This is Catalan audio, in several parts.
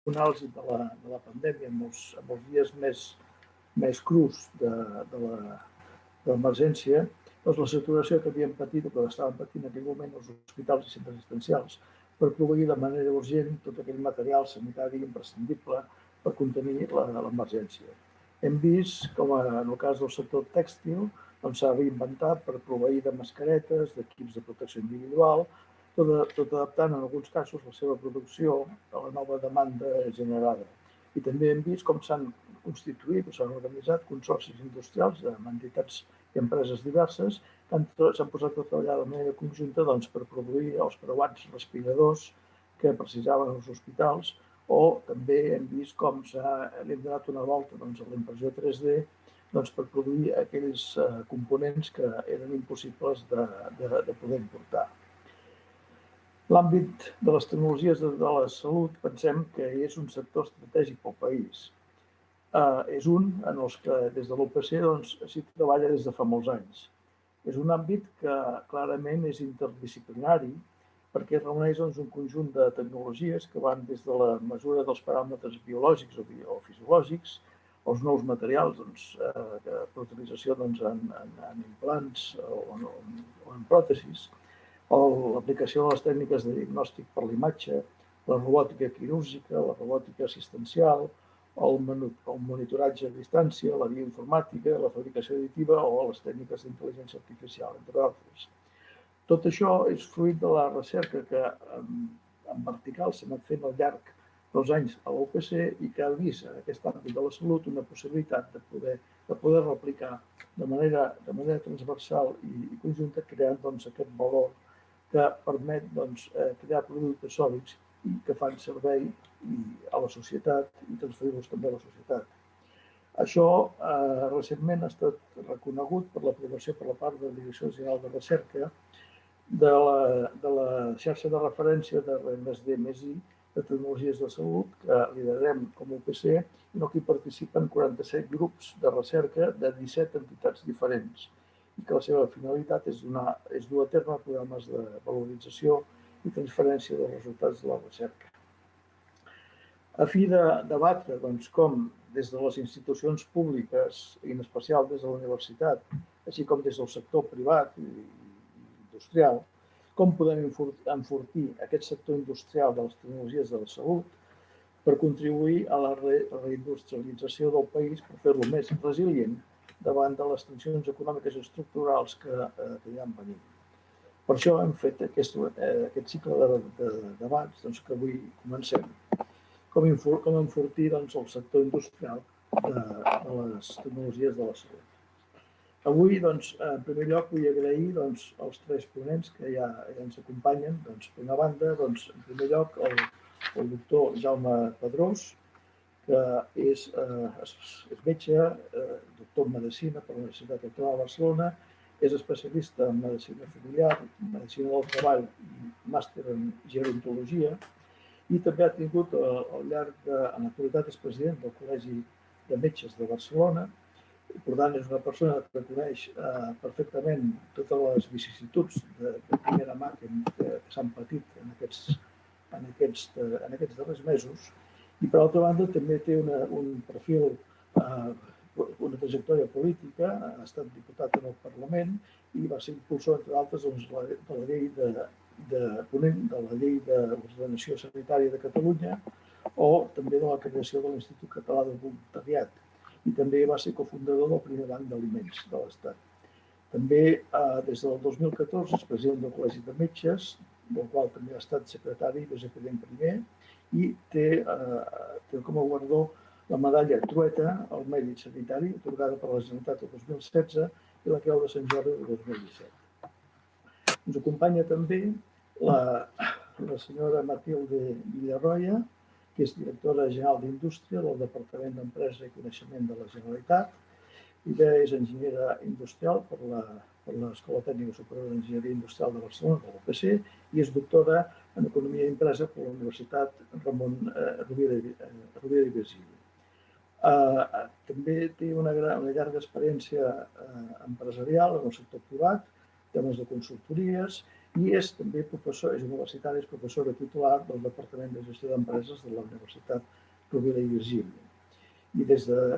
un àlgid de la pandèmia, amb els dies més crus de l'emergència, doncs la saturació que havíem patit o que estaven patint en aquell moment els hospitals i centres assistencials per proveir de manera urgent tot aquell material sanitari imprescindible per contenir l'emergència. Hem vist com en el cas del sector tèxtil s'ha reinventat per proveir de mascaretes, d'equips de protecció individual, tot adaptant en alguns casos la seva producció a la nova demanda generada. I també hem vist com s'han constituït o s'han organitzat consorcis industrials amb entitats i empreses diverses que s'han posat a treballar de manera conjunta per produir els preuats respiradors que precisaven els hospitals, o també hem vist com li hem donat una volta a la impressió 3D per produir aquells components que eren impossibles de poder importar. L'àmbit de les tecnologies de la salut pensem que és un sector estratègic pel país. És un en els que des de l'UPC s'hi treballa des de fa molts anys. És un àmbit que clarament és interdisciplinari perquè reuneix un conjunt de tecnologies que van des de la mesura dels paràmetres biològics o fisiològics, els nous materials per utilització en implants o en pròtesis, l'aplicació de les tècniques de diagnòstic per l'imatge, la robòtica quirúrgica, la robòtica assistencial, el monitoratge a distància, la bioinformàtica, la fabricació additiva o les tècniques d'intel·ligència artificial, entre altres. Tot això és fruit de la recerca que en vertical s'ha anat fent al llarg dels anys a l'UPC i que ha vist en aquest àmbit de la salut una possibilitat de poder replicar de manera transversal i conjunta, creant aquest valor que permet crear productes sòlids i que fan servei a la societat i transferir-los també a la societat. Això recentment ha estat reconegut per l'aprovació per la part de la Direcció General de Recerca de la xarxa de referència de R+D+I de tecnologies de salut que liderem com a UPC i en què hi participen 47 grups de recerca de 17 entitats diferents i que la seva finalitat és dur a terme programes de valorització i transferència dels resultats de la recerca. A fi de debatre com des de les institucions públiques i en especial des de la universitat, així com des del sector privat i industrial, com podem enfortir aquest sector industrial de les tecnologies de la salut per contribuir a la reindustrialització del país, per fer-lo més resilient davant de les tensions econòmiques i estructurals que aniran venint. Per això hem fet aquest cicle de debats que avui comencem. Com enfortir el sector industrial de les tecnologies de la salut. Avui, en primer lloc, vull agrair als tres ponents que ja ens acompanyen. Per una banda, en primer lloc, el doctor Jaume Pedrós, que és metge, doctor en Medicina per la Universitat Autònoma de Barcelona, és especialista en Medicina Familiar, Medicina del Treball i màster en Gerontologia, i també ha tingut al llarg en l'actualitat és president del Col·legi de Metges de Barcelona. Per tant, és una persona que coneix perfectament totes les vicissituds de primera mà que s'han patit en aquests darrers mesos. I, per altra banda, també té un perfil, una trajectòria política, ha estat diputat en el Parlament i va ser impulsor, entre altres, de la llei d'Ordenació Sanitària de Catalunya o també de la creació de l'Institut Català de Voluntariat. I també va ser cofundador del primer banc d'aliments de l'Estat. També, des del 2014, és president del Col·legi de Metges, del qual també ha estat secretari i vicepresident primer, i té com a guardó la medalla Trueta al mèrit sanitari, atorgada per la Generalitat el 2016, i la Creu de Sant Jordi el 2017. Ens acompanya també la senyora Matilde Villarroya, que és directora general d'Indústria del Departament d'Empresa i Coneixement de la Generalitat. Ella és enginyera industrial per l'Escola Tècnica Superior d'Enginyeria Industrial de Barcelona, de l'UPC, i és doctora en Economia i Empresa per la Universitat Ramon Rovira i Virgili. També té una llarga experiència empresarial en el sector privat, temes de consultories, i és també professor, és universitari, és professora titular del Departament de Gestió d'Empreses de la Universitat Rovira i Virgínia. I des del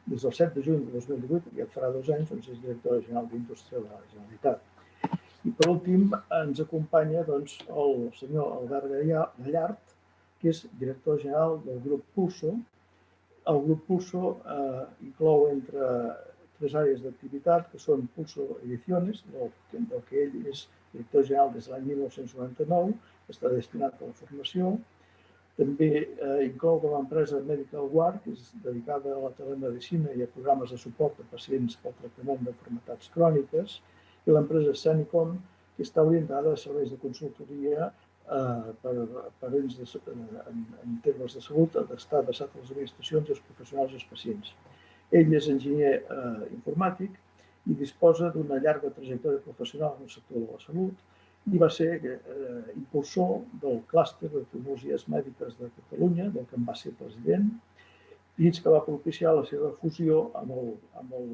7 de juny de 2018, ja farà 2 anys, és directora general d'Indústria de la Generalitat. I per últim ens acompanya el senyor Albert Gallart, que és director general del grup Pulso. El grup Pulso inclou entre 3 àrees d'activitat, que són Pulso Ediciones, del que ell és director general des de l'any 1999, que està destinat a la formació. També inclou com a empresa Medical Guard, que és dedicada a la telemedicina i a programes de suport a pacients pel tractament d'enfermetats cròniques, i l'empresa Sanicom, que està orientada a serveis de consultoria per ens en termes de salut, d'estar adreçat a les administracions i als professionals i als pacients. Ell és enginyer informàtic i disposa d'una llarga trajectòria professional en el sector de la salut i va ser impulsor del clúster de tecnologies mèdiques de Catalunya, del que en va ser president, i que va propiciar la seva fusió amb el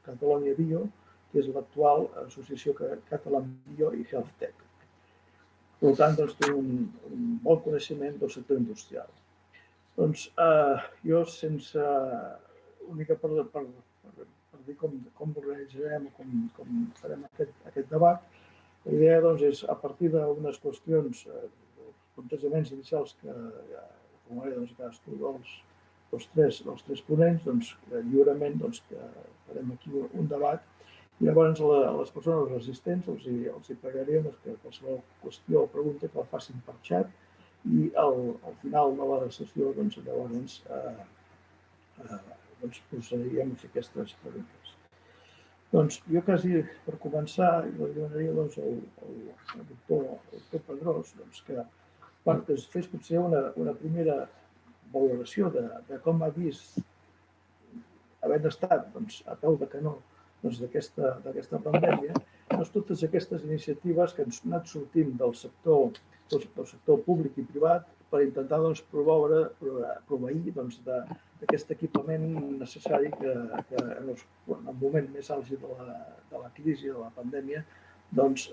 Catalonia Bio, que és l'actual associació Catalan Bio i Health Tech. Per tant, té un bon coneixement del sector industrial. Jo, sense una mica per dir com organitzarem o com farem aquest debat, la idea és, a partir d'unes qüestions, plantejaments inicials que formularé cadascú dels tres ponents, lliurement farem aquí un debat. I llavors a les persones resistents els pregaré que qualsevol qüestió o pregunta que la facin per xat i al final de la sessió llavors procediríem a fer aquestes preguntes. Jo quasi per començar li demanaria al doctor Pedrós que es fes potser una primera valoració de com ha vist, havent estat a peu de canó d'aquesta pandèmia, totes aquestes iniciatives que ens han anat sortint del sector públic i privat per intentar proveir d'aquest equipament necessari que en el moment més àlgid de la crisi, de la pandèmia, es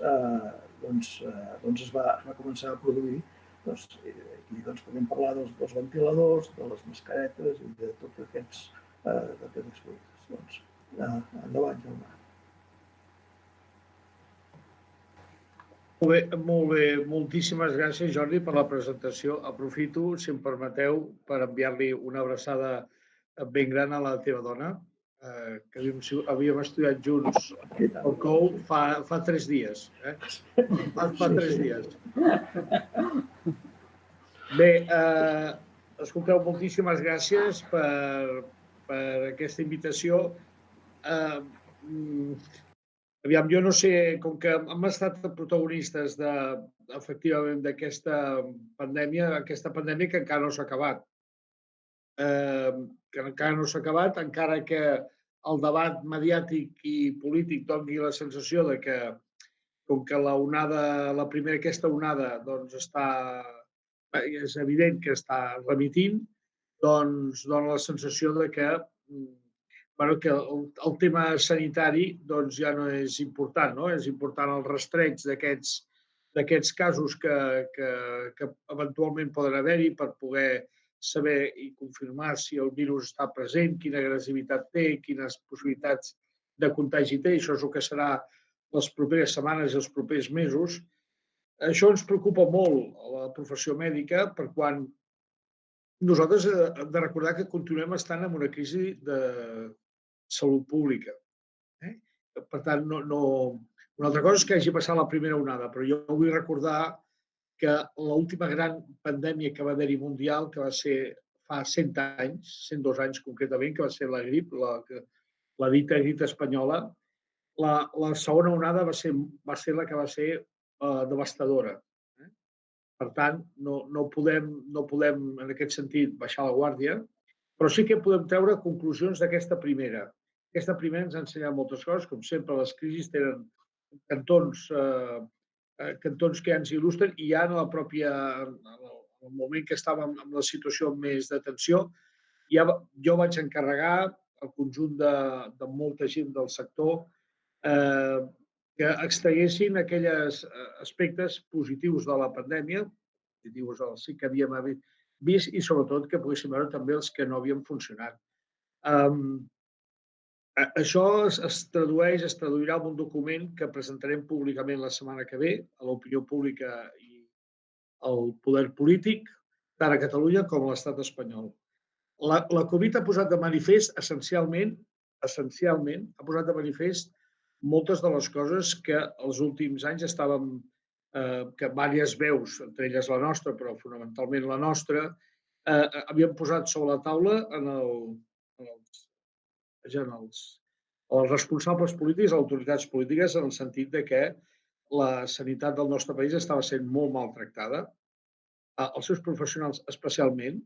va començar a produir. Aquí podem parlar dels ventiladors, de les mascaretes i de tots aquests productes. Endavant, Jaume. Molt bé, moltíssimes gràcies, Jordi, per la presentació. Aprofito, si em permeteu, per enviar-li una abraçada ben gran a la teva dona, que havíem estudiat junts al COU fa 3 dies. Fa 3 dies. Bé, escolteu, moltíssimes gràcies per aquesta invitació. Aviam, jo no sé, com que hem estat protagonistes efectivament d'aquesta pandèmia que encara no s'ha acabat. Encara que el debat mediàtic i polític doni la sensació de que, com que aquesta onada és evident que està remitint, doncs dona la sensació de que el tema sanitari ja no és important, no? És important el rastreig d'aquests casos que eventualment poden haver-hi per poder saber i confirmar si el virus està present, quina agressivitat té, quines possibilitats de contagi té. Això és el que serà les properes setmanes i els propers mesos. Això ens preocupa molt a la professió mèdica, per quan nosaltres hem de recordar que continuem estant en una crisi de salut pública. Per tant, una altra cosa és que hagi passat la primera onada, però jo vull recordar que l'última gran pandèmia que va haver-hi mundial, que va ser fa 100 anys, 102 anys concretament, que va ser la grip, la dita grip espanyola, la segona onada va ser la que va ser devastadora. Per tant, no podem en aquest sentit baixar la guàrdia, però sí que podem treure conclusions d'aquesta primera. Aquesta primera ens ha ensenyat moltes coses, com sempre les crisis tenen cantons que ens il·lustren, i ja en el moment que estàvem en la situació més de tensió, jo vaig encarregar al conjunt de molta gent del sector que extraguessin aquells aspectes positius de la pandèmia, positius sí que havíem vist, i sobretot que poguéssim veure també els que no havien funcionat. Això es traduirà en un document que presentarem públicament la setmana que ve a l'opinió pública i al poder polític, tant a Catalunya com a l'estat espanyol. La Covid ha posat de manifest, essencialment, ha posat de manifest moltes de les coses que els últims anys estàvem, que diverses veus, entre elles la nostra, però fonamentalment la nostra, havíem posat sobre la taula els responsables polítics, les autoritats polítiques, en el sentit de que la sanitat del nostre país estava sent molt maltractada, els seus professionals especialment.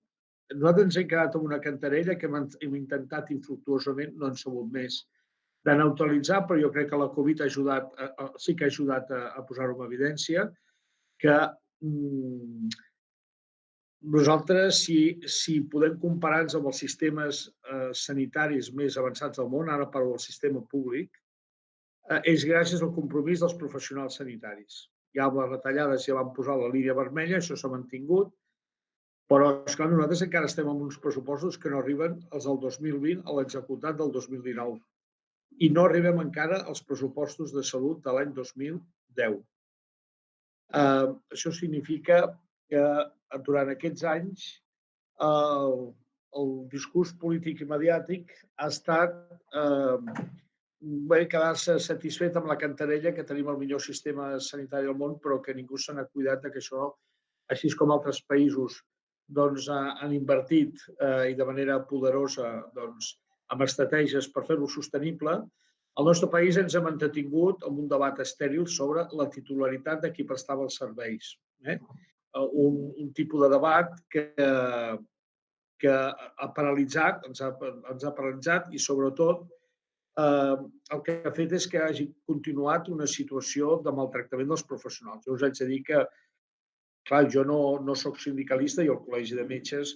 Nosaltres ens hem quedat amb una cantarella que hem intentat infructuosament, no hem sabut més, de neutralitzar, però jo crec que la Covid ha ajudat, sí que ha ajudat a posar-ho en evidència, que nosaltres, si podem comparar-nos amb els sistemes sanitaris més avançats del món, ara parlo del sistema públic, és gràcies al compromís dels professionals sanitaris. Ja amb les retallades ja van posar la línia vermella, això s'ha mantingut, però, esclar, nosaltres encara estem amb uns pressupostos que no arriben als del 2020 a l'executat del 2019 i no arribem encara als pressupostos de salut de l'any 2010. Això significa que durant aquests anys el discurs polític i mediàtic ha estat quedar-se satisfet amb la cantarella que tenim el millor sistema sanitari del món, però que ningú se n'ha cuidat que això, així com altres països han invertit i de manera poderosa amb estratègies per fer-lo sostenible, el nostre país ens hem entretingut amb un debat estèril sobre la titularitat de qui prestava els serveis. Un tipus de debat que ha paralitzat, ens ha paralitzat i, sobretot, el que ha fet és que hagi continuat una situació de maltractament dels professionals. Jo us haig de dir que, clar, jo no soc sindicalista i el Col·legi de Metges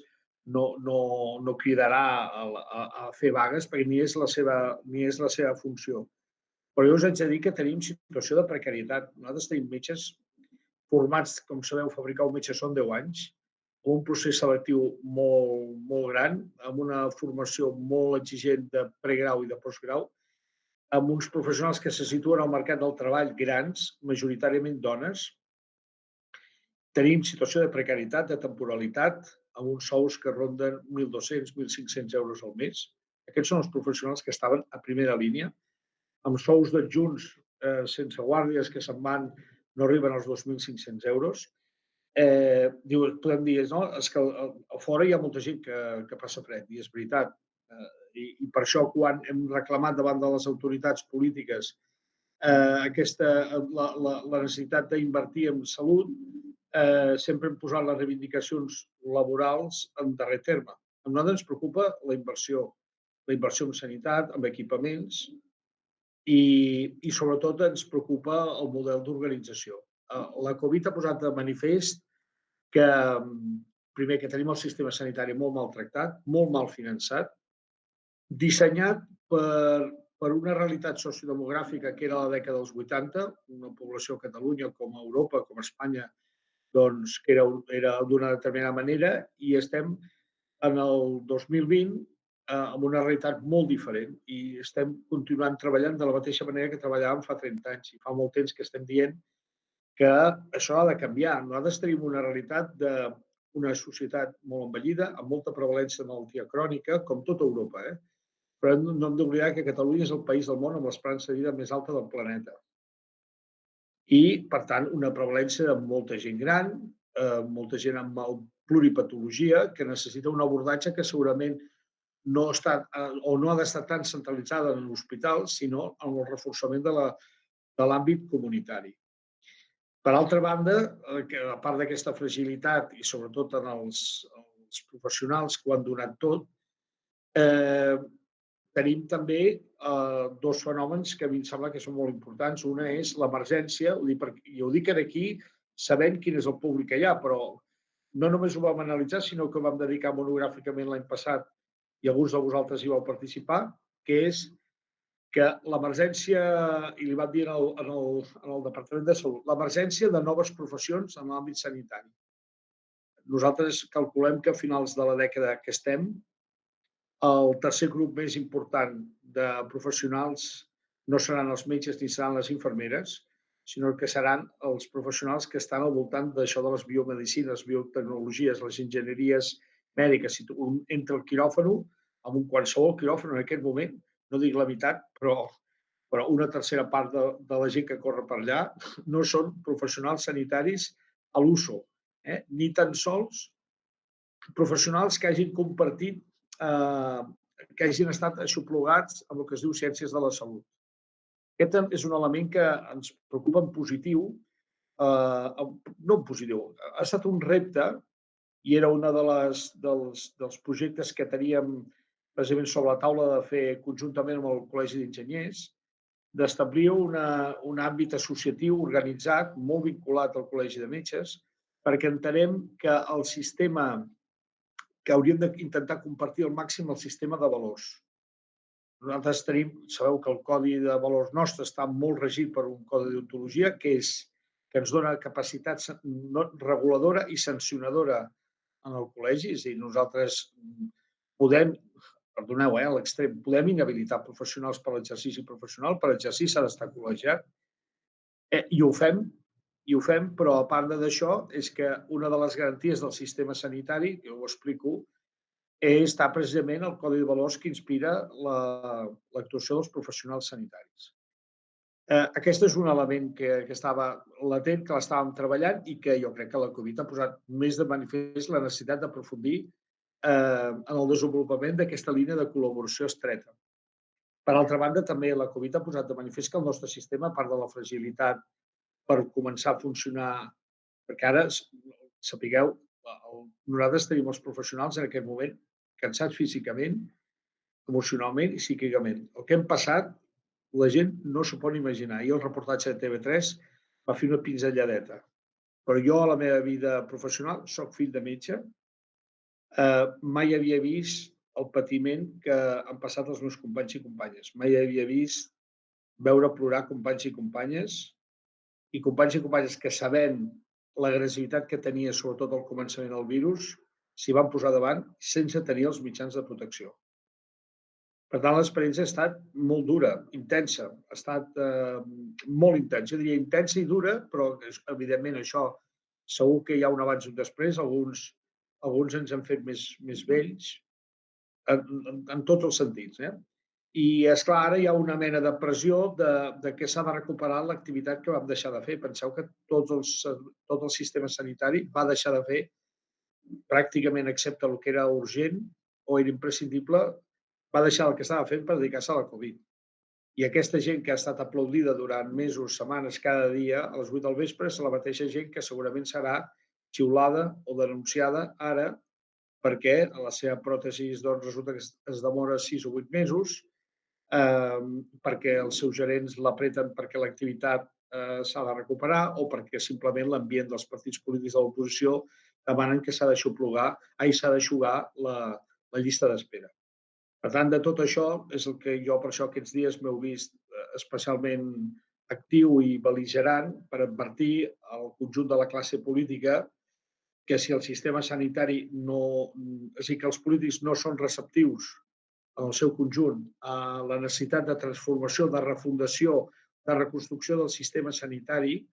no cridarà a fer vagues perquè ni és la seva funció. Però jo us haig de dir que tenim situació de precarietat. Nosaltres tenim metges formats, com sabeu, fabricar un metge són 10 anys, amb un procés selectiu molt gran, amb una formació molt exigent de pregrau i de postgrau, amb uns professionals que se situen al mercat del treball grans, majoritàriament dones. Tenim situació de precarietat, de temporalitat, amb uns sous que ronden 1.200, 1.500 euros al mes. Aquests són els professionals que estaven a primera línia, amb sous d'adjunts sense guàrdies que se'n van, no arriben als 2.500 euros. Podem dir, no, és que a fora hi ha molta gent que passa fred, i és veritat. I per això, quan hem reclamat davant de les autoritats polítiques la necessitat d'invertir en salut, sempre hem posat les reivindicacions laborals en darrer terme. A nosaltres ens preocupa la inversió en sanitat, en equipaments, i sobretot ens preocupa el model d'organització. La Covid ha posat de manifest que, primer, que tenim el sistema sanitari molt maltractat, molt mal finançat, dissenyat per una realitat sociodemogràfica que era la dècada dels 80, una població a Catalunya, com a Europa, com a Espanya, que era d'una determinada manera, i estem en el 2020 amb una realitat molt diferent i estem continuant treballant de la mateixa manera que treballàvem fa 30 anys. I fa molt temps que estem dient que això ha de canviar. Nosaltres tenim una realitat d'una societat molt envellida, amb molta prevalència de malaltia crònica, com tota Europa, però no hem d'oblidar que Catalunya és el país del món amb l'esperança de vida més alta del planeta. I, per tant, una prevalència de molta gent gran, molta gent amb pluripatologia, que necessita un abordatge que segurament no ha d'estar tan centralitzada en l'hospital, sinó en el reforçament de l'àmbit comunitari. Per altra banda, a part d'aquesta fragilitat i sobretot en els professionals que ho han donat tot, tenim també dos fenòmens que a mi em sembla que són molt importants. Una és l'emergència, i ho dic aquí sabent quin és el públic que hi ha, però no només ho vam analitzar, sinó que vam dedicar monogràficament l'any passat, i alguns de vosaltres hi vau participar, que és que l'emergència, i li van dir en el Departament de Salut, l'emergència de noves professions en l'àmbit sanitari. Nosaltres calculem que a finals de la dècada que estem, el tercer grup més important de professionals no seran els metges ni seran les infermeres, sinó que seran els professionals que estan al voltant d'això de les biomedicines, biotecnologies, les enginyeries mèdiques. Si tu entra el quiròfano, amb un qualsevol quiròfano en aquest moment, no dic la meitat, però una tercera part de la gent que corre per allà no són professionals sanitaris a l'uso, ni tan sols professionals que hagin compartit, que hagin estat aixoplugats amb el que es diu ciències de la salut. Aquest és un element que ens preocupa en positiu, no en positiu, ha estat un repte i era un dels projectes que teníem precisament sobre la taula de fer conjuntament amb el Col·legi d'Enginyers, d'establir un àmbit associatiu organitzat, molt vinculat al Col·legi de Metges, perquè entenem que el sistema, que hauríem d'intentar compartir al màxim el sistema de valors. Nosaltres sabeu que el codi de valors nostre està molt regit per un codi d'ontologia que ens dona capacitat reguladora i sancionadora en el col·legi, és a dir, nosaltres podem, perdoneu, a l'extrem, podem inhabilitar professionals per l'exercici professional, per exercir s'ha d'estar col·legiat, i ho fem, però a part d'això és que una de les garanties del sistema sanitari, que ho explico, està precisament el codi de valors que inspira l'actuació dels professionals sanitaris. Aquest és un element que estava latent, que l'estàvem treballant i que jo crec que la Covid ha posat més de manifest la necessitat d'aprofundir en el desenvolupament d'aquesta línia de col·laboració estreta. Per altra banda, també la Covid ha posat de manifest que el nostre sistema, a part de la fragilitat per començar a funcionar, perquè ara, sapigueu, nosaltres tenim els professionals en aquest moment cansats físicament, emocionalment i psíquicament. El que hem passat, la gent no s'ho pot imaginar. Jo el reportatge de TV3 va fer una pinzelladeta. Però jo a la meva vida professional soc fill de metge, mai havia vist el patiment que han passat els meus companys i companyes. Mai havia vist veure plorar companys i companyes que sabent l'agressivitat que tenia, sobretot al començament del virus, s'hi van posar davant sense tenir els mitjans de protecció. Per tant, l'experiència ha estat molt dura, intensa, ha estat molt intensa. Jo diria intensa i dura, però evidentment això segur que hi ha un abans i un després. Alguns ens han fet més vells, en tots els sentits. I, esclar, ara hi ha una mena de pressió de que s'ha de recuperar l'activitat que vam deixar de fer. Penseu que tot el sistema sanitari va deixar de fer, pràcticament excepte el que era urgent o era imprescindible, va deixar el que estava fent per dedicar-se a la Covid. I aquesta gent que ha estat aplaudida durant mesos, setmanes, cada dia, a les 8 del vespre, és la mateixa gent que segurament serà xiulada o denunciada ara perquè la seva pròtesi resulta que es demora 6 o 8 mesos, perquè els seus gerents l'apreten perquè l'activitat s'ha de recuperar o perquè simplement l'ambient dels partits polítics de l'oposició demanen que s'ha d'eixugar la llista d'espera. Per tant, de tot això és el que jo per això aquests dies m'heu vist especialment actiu i bel·ligerant per advertir al conjunt de la classe política que si el sistema sanitari no... És a dir, que els polítics no són receptius en el seu conjunt a la necessitat de transformació, de refundació, de reconstrucció del sistema sanitari,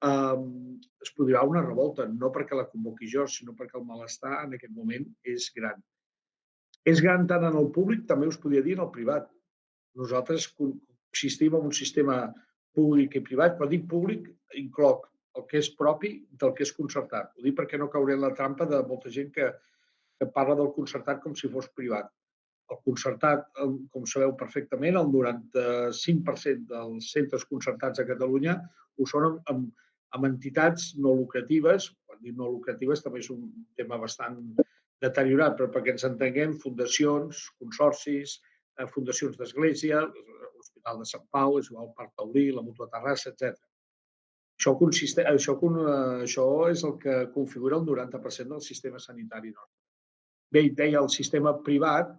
es produirà una revolta, no perquè la convoqui jo, sinó perquè el malestar en aquest moment és gran. És gran tant en el públic, també us podria dir, en el privat. Nosaltres consistim en un sistema públic i privat. Quan dic públic, incloc el que és propi del que és concertat. Ho dic perquè no cauré en la trampa de molta gent que parla del concertat com si fos privat. El concertat, com sabeu perfectament, el 95% dels centres concertats a Catalunya ho són amb entitats no lucratives. Quan dic no lucratives també és un tema bastant deteriorat, però perquè ens entenguem, fundacions, consorcis, fundacions d'església, l'Hospital de Sant Pau, el Parc Taulí, la Mútua Terrassa, etc. Això és el que configura el 90% del sistema sanitari nostre. Bé, deia, el sistema privat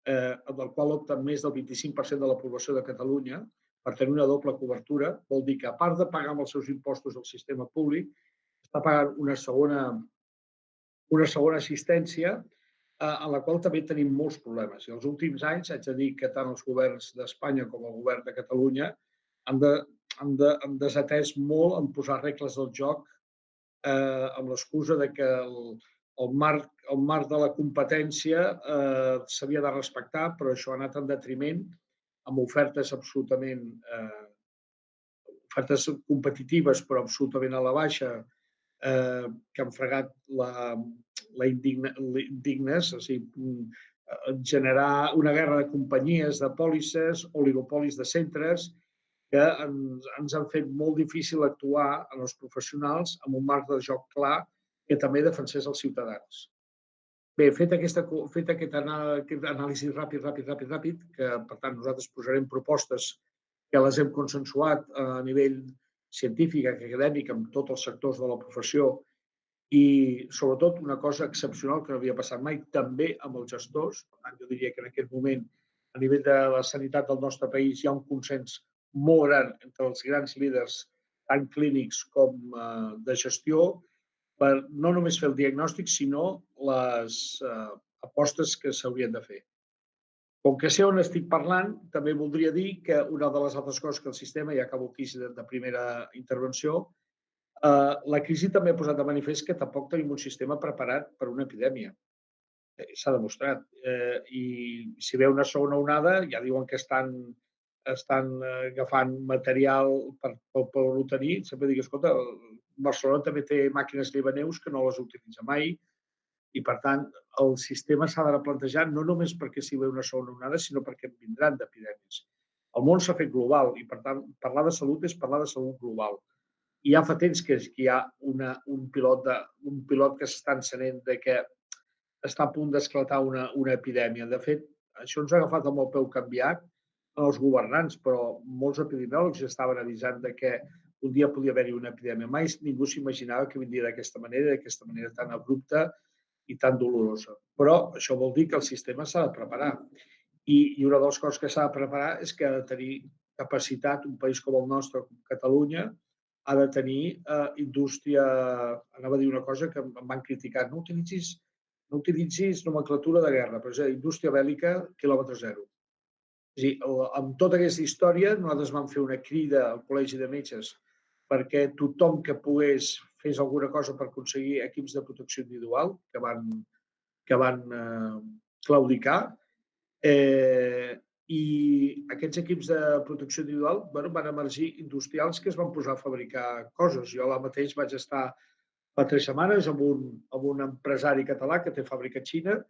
del qual opta més del 25% de la població de Catalunya, per tenir una doble cobertura, vol dir que, a part de pagar amb els seus impostos al sistema públic, està pagant una segona assistència en la qual també tenim molts problemes. I els últims anys haig de dir que tant els governs d'Espanya com el govern de Catalunya han desatès molt en posar regles del joc amb l'excusa de que el marc de la competència s'havia de respectar, però això ha anat en detriment amb ofertes ofertes competitives, però absolutament a la baixa, que han fregat indignes, o sigui, generar una guerra de companyies, de pòlisses, oligopolis de centres, que ens han fet molt difícil actuar en els professionals amb un marc de joc clar que també defensés els ciutadans. Bé, fet aquest anàlisi ràpid, que per tant nosaltres posarem propostes que les hem consensuat a nivell científic, acadèmic, amb tots els sectors de la professió i, sobretot, una cosa excepcional que no havia passat mai, també amb els gestors. Per tant, jo diria que en aquest moment, a nivell de la sanitat del nostre país, hi ha un consens molt gran entre els grans líders, tant clínics com de gestió, per no només fer el diagnòstic, sinó les apostes que s'haurien de fer. Com que sé on estic parlant, també voldria dir que una de les altres coses que el sistema, ja acabo aquí de primera intervenció, la crisi també ha posat de manifest que tampoc tenim un sistema preparat per una epidèmia. S'ha demostrat. I si ve una segona onada, ja diuen que estan agafant material per poder-ho tenir. Sempre dic, escolta, Barcelona també té màquines llevaneus que no les utilitza mai i, per tant, el sistema s'ha de replantejar no només perquè si ve una segona onada, sinó perquè en vindran d'epidèmies. El món s'ha fet global i, per tant, parlar de salut és parlar de salut global. I ja fa temps que hi ha un pilot que s'està encenent de que està a punt d'esclatar una epidèmia. De fet, això ens ha agafat amb el peu canviat als governants, però molts epidemiòlegs estaven avisant de que un dia podia haver-hi una epidèmia. Mai ningú s'imaginava que vindria d'aquesta manera tan abrupta i tan dolorosa. Però això vol dir que el sistema s'ha de preparar. I una de les coses que s'ha de preparar és que ha de tenir capacitat, un país com el nostre, com Catalunya, ha de tenir indústria, anava a dir una cosa que em van criticar, no utilitzis nomenclatura de guerra, però és a dir, indústria bèl·lica quilòmetre zero. És a dir, amb tota aquesta història, nosaltres vam fer una crida al Col·legi de Metges perquè tothom que pogués fes alguna cosa per aconseguir equips de protecció individual que van claudicar. I aquests equips de protecció individual van emergir industrials que es van posar a fabricar coses. Jo ara mateix vaig estar fa 3 setmanes amb un empresari català que té fàbrica a Xina,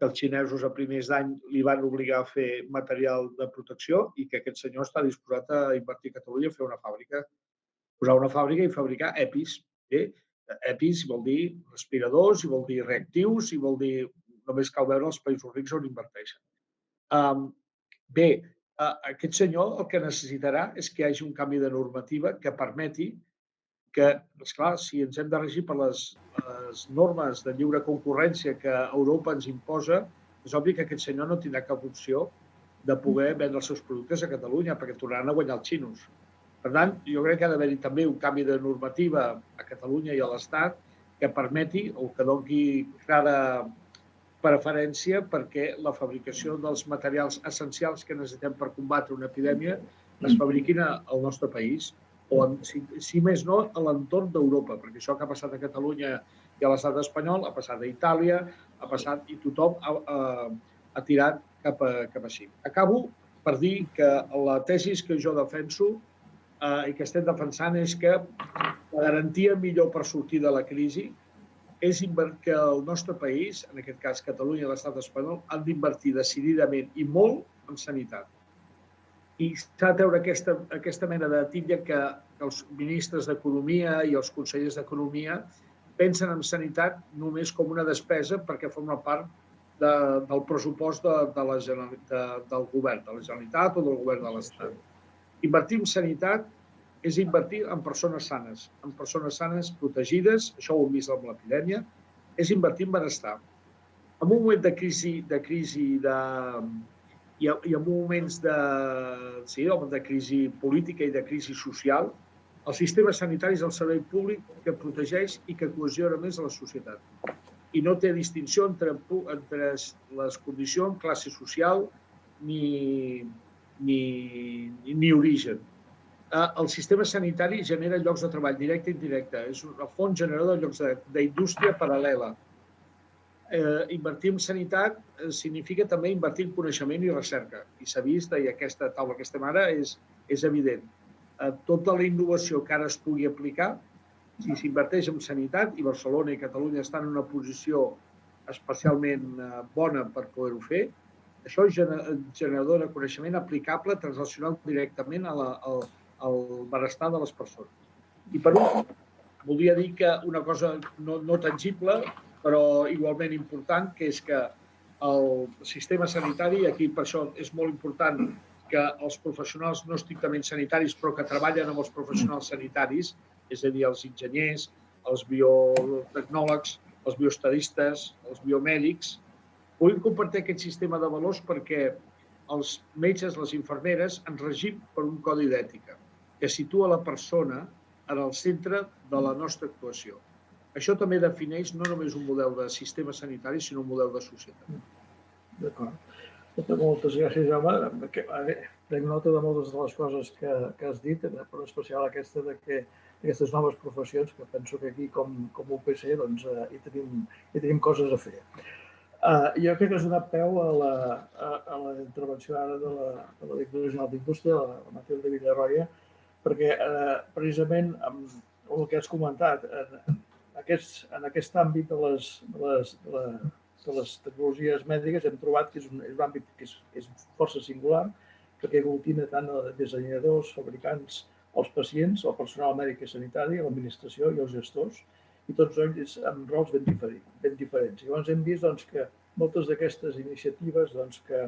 que els xinesos a primers d'any li van obligar a fer material de protecció i que aquest senyor està disposat a invertir a Catalunya a fer una fàbrica. Posar una fàbrica i fabricar EPIs. EPIs vol dir respiradors, i vol dir reactius, i vol dir només cal veure els països rics on inverteixen. Bé, aquest senyor el que necessitarà és que hi hagi un canvi de normativa que permeti que, esclar, si ens hem de regir per les normes de lliure concurrència que Europa ens imposa, és obvi que aquest senyor no tindrà cap opció de poder vendre els seus productes a Catalunya, perquè tornaran a guanyar els xinos. Per tant, jo crec que ha d'haver-hi també un canvi de normativa a Catalunya i a l'Estat que permeti o que doni clara preferència perquè la fabricació dels materials essencials que necessitem per combatre una epidèmia es fabriquin al nostre país o, si més no, a l'entorn d'Europa, perquè això que ha passat a Catalunya i a l'estat espanyol ha passat a Itàlia, ha passat i tothom ha tirat cap així. Acabo per dir que la tesi que jo defenso i que estem defensant és que la garantia millor per sortir de la crisi és que el nostre país, en aquest cas Catalunya i l'estat espanyol, han d'invertir decididament i molt en sanitat. I s'ha de treure aquesta mena de titlla que els ministres d'Economia i els consellers d'Economia pensen en sanitat només com una despesa perquè forma part del pressupost del govern, de la Generalitat o del govern de l'Estat. Invertir en sanitat és invertir en persones sanes protegides, això ho hem vist amb l'epidèmia, és invertir en benestar. en un moment de crisi i en moments de crisi política i de crisi social, el sistema sanitari és el servei públic que protegeix i que cohesiona més a la societat. I no té distinció entre les condicions, classe social ni origen. El sistema sanitari genera llocs de treball directe i indirecte. És una font generadora de llocs d'indústria paral·lela. Invertir en sanitat significa també invertir en coneixement i recerca. I s'ha vist, i aquesta taula que estem ara és evident. Tota la innovació que ara es pugui aplicar, si s'inverteix en sanitat, i Barcelona i Catalunya estan en una posició especialment bona per poder-ho fer, això és generador de coneixement aplicable, translacional directament al benestar de les persones. I per últim, volia dir que una cosa no tangible, però igualment important, que és que el sistema sanitari, aquí per això és molt important que els professionals no estrictament sanitaris, però que treballen amb els professionals sanitaris, és a dir, els enginyers, els biotecnòlegs, els bioestadistes, els biomèdics, puguin compartir aquest sistema de valors perquè els metges, les infermeres, ens regim per un codi d'ètica que situa la persona en el centre de la nostra actuació. Això també defineix no només un model de sistema sanitari, sinó un model de societat. D'acord. Moltes gràcies, Jaume. Prenc nota de moltes de les coses que has dit, però en especial aquesta d'aquestes noves professions, que penso que aquí, com UPC, doncs, hi tenim coses a fer. Jo crec que has donat peu a la intervenció ara de la Directora General d'Indústria, la Matilde Villarroya, perquè precisament amb el que has comentat, en aquest àmbit de les tecnologies mèdiques hem trobat que és un àmbit que és força singular, perquè aglutina tant dissenyadors, fabricants, els pacients, el personal mèdic i sanitari, l'administració i els gestors, i tots ells amb rols ben diferents. Llavors hem vist que moltes d'aquestes iniciatives que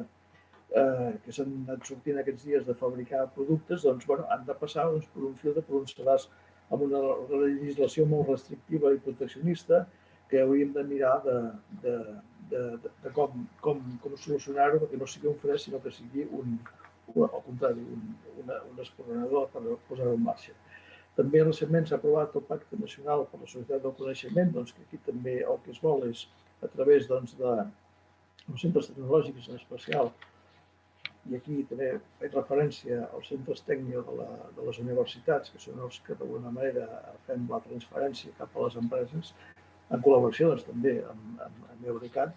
s'han anat sortint aquests dies de fabricar productes han de passar per un filtre, per un sedàs amb una legislació molt restrictiva i proteccionista que hauríem de mirar de com solucionar-ho perquè no sigui un fre, sinó que sigui al contrari, un esporanador per posar-ho en marxa. També recentment s'ha aprovat el Pacte Nacional per la Societat del Coneixement, que aquí també el que es vol és, a través dels centres tecnològics en especial, i aquí també faig referència als centres tècnics de les universitats, que són els que d'alguna manera fem la transferència cap a les empreses, en col·laboració també amb Eurecat,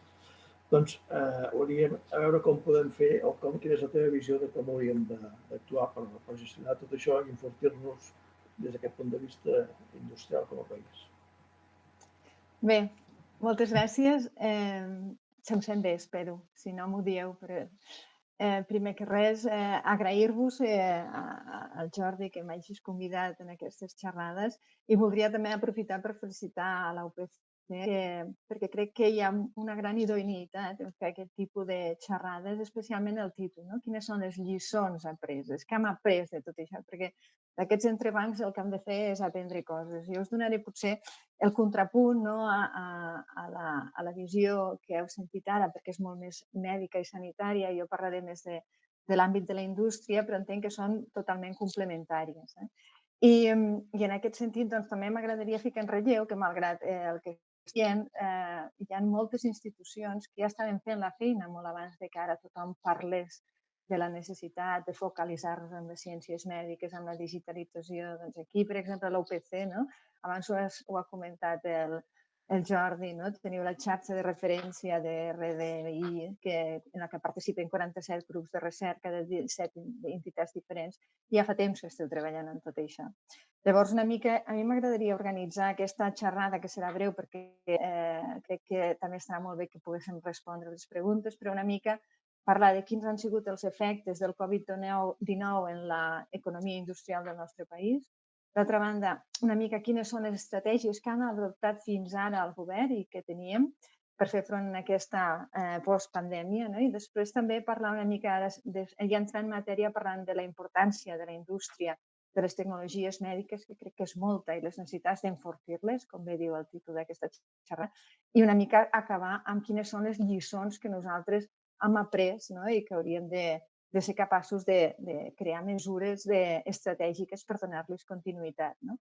hauríem a veure com podem fer o quina és la teva visió de com hauríem d'actuar per gestionar tot això i enfortir-nos des d'aquest punt de vista industrial com a país. Bé, moltes gràcies. Se'm sent bé, espero, si no m'ho dieu. Però, primer que res, agrair-vos al Jordi que m'hagis convidat en aquestes xerrades i voldria també aprofitar per felicitar a la UPC perquè crec que hi ha una gran idoneïtat en fer aquest tipus de xerrades, especialment el títol, no? Quines són les lliçons apreses? Què hem après de tot això? Perquè d'aquests entrebancs el que hem de fer és aprendre coses. Jo us donaré potser el contrapunt a la visió que heu sentit ara, perquè és molt més mèdica i sanitària. Jo parlaré més de l'àmbit de la indústria, però entenc que són totalment complementàries. I en aquest sentit, també m'agradaria ficar en relleu que, malgrat el que hi ha moltes institucions que ja estaven fent la feina molt abans de que ara tothom parlés de la necessitat de focalitzar-nos en les ciències mèdiques, en la digitalització. Doncs aquí, per exemple, l'UPC, abans ho ha comentat el Jordi, teniu la xarxa de referència de RDI, en la que participen 47 grups de recerca de 17 entitats diferents, i ja fa temps que esteu treballant en tot això. Llavors, una mica, a mi m'agradaria organitzar aquesta xerrada, que serà breu perquè crec que també estarà molt bé que poguéssim respondre les preguntes, però una mica parlar de quins han sigut els efectes del Covid-19 en l'economia industrial del nostre país. D'altra banda, una mica quines són les estratègies que han adoptat fins ara el govern i que teníem per fer front a aquesta postpandèmia. I després també parlar una mica, ja entrar en matèria parlant de la importància de la indústria de les tecnologies mèdiques, que crec que és molta, i les necessitats d'enfortir-les, com bé diu el títol d'aquesta xerrada, i una mica acabar amb quines són les lliçons que nosaltres hem après, no? I que hauríem de ser capaços de crear mesures estratègiques per donar-los continuïtat. No?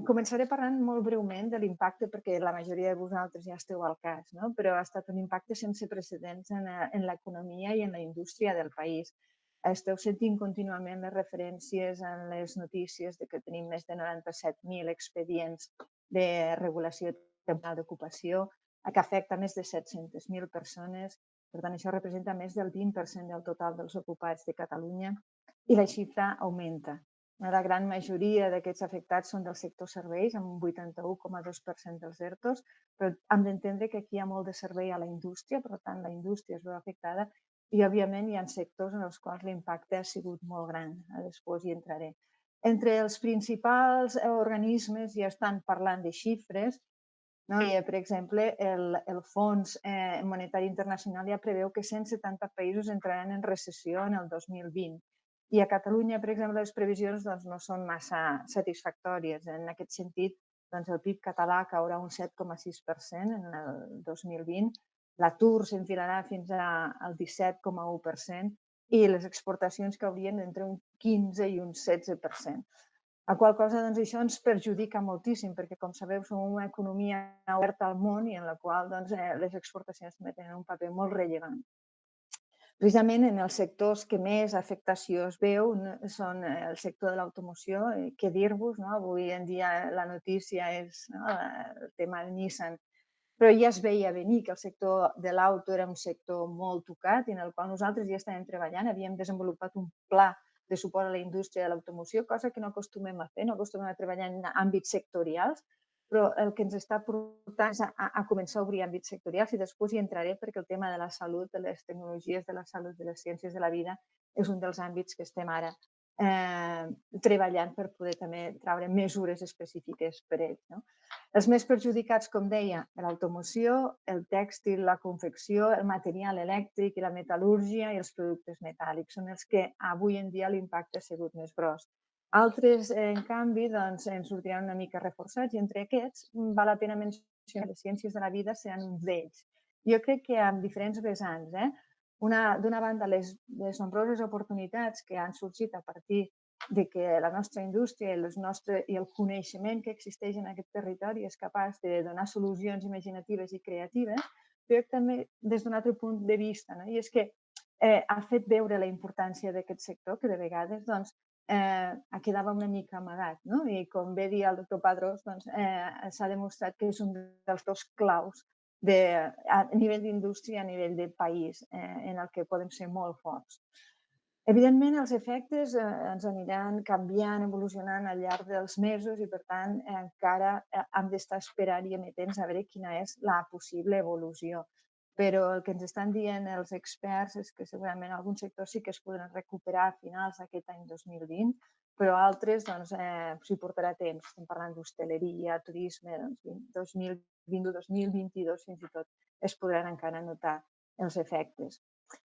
Començaré parlant molt breument de l'impacte, perquè la majoria de vosaltres ja esteu al cas, no? Però ha estat un impacte sense precedents en l'economia i en la indústria del país. Esteu sentint contínuament les referències en les notícies de que tenim més de 97.000 expedients de regulació temporal d'ocupació, que afecta més de 700.000 persones. Per tant, això representa més del 20% del total dels ocupats de Catalunya i la xifra augmenta. La gran majoria d'aquests afectats són del sector serveis, amb un 81,2% dels ERTOs, però hem d'entendre que aquí hi ha molt de servei a la indústria, per tant, la indústria es veu afectada i, òbviament, hi ha sectors en els quals l'impacte ha sigut molt gran. Després hi entraré. Entre els principals organismes ja estan parlant de xifres. No? Per exemple, el Fons Monetari Internacional ja preveu que 170 països entraran en recessió en el 2020. I a Catalunya, per exemple, les previsions no són massa satisfactòries. En aquest sentit, el PIB català caurà un 7,6% en el 2020, l'atur s'enfilarà fins al 17,1% i les exportacions caurien entre un 15 i un 16%. A qual cosa això ens perjudica moltíssim, perquè, com sabeu, som una economia oberta al món i en la qual les exportacions també tenen un paper molt rellevant. Precisament en els sectors que més afectació es veu són el sector de l'automoció. Què dir-vos? Avui en dia la notícia és el tema de Nissan, però ja es veia venir que el sector de l'auto era un sector molt tocat i en el qual nosaltres ja estàvem treballant. Havíem desenvolupat un pla de suport a la indústria de l'automoció, cosa que no acostumem a fer, no acostumem a treballar en àmbits sectorials, però el que ens està portant és a començar a obrir àmbits sectorials i després hi entraré perquè el tema de la salut, de les tecnologies de la salut, de les ciències de la vida, és un dels àmbits que estem ara treballant per poder també treure mesures específiques per ells. No? Els més perjudicats, com deia, l'automoció, el tèxtil, la confecció, el material elèctric i la metal·lúrgia i els productes metàl·lics. Són els que avui en dia l'impacte ha sigut més gros. Altres, en canvi, en sortiran una mica reforçats i entre aquests val la pena mencionar que les ciències de la vida seran uns d'ells. Jo crec que amb diferents vessants. D'una banda, les nombroses oportunitats que han sorgit a partir de que la nostra indústria i el coneixement que existeix en aquest territori és capaç de donar solucions imaginatives i creatives, però també des d'un altre punt de vista. I és que ha fet veure la importància d'aquest sector, que de vegades quedava una mica amagat. I com bé dir el doctor Padrós, s'ha demostrat que és un dels dos claus a nivell d'indústria, a nivell de país, en el que podem ser molt forts. Evidentment, els efectes ens aniran canviant, evolucionant al llarg dels mesos i, per tant, encara hem d'estar esperant i amatents a veure quina és la possible evolució. Però el que ens estan dient els experts és que segurament alguns sectors sí que es podran recuperar a finals d'aquest any 2020, però altres s'hi portarà temps. Estem parlant d'hostaleria, turisme, 2020-2022 fins i tot es podran encara notar els efectes.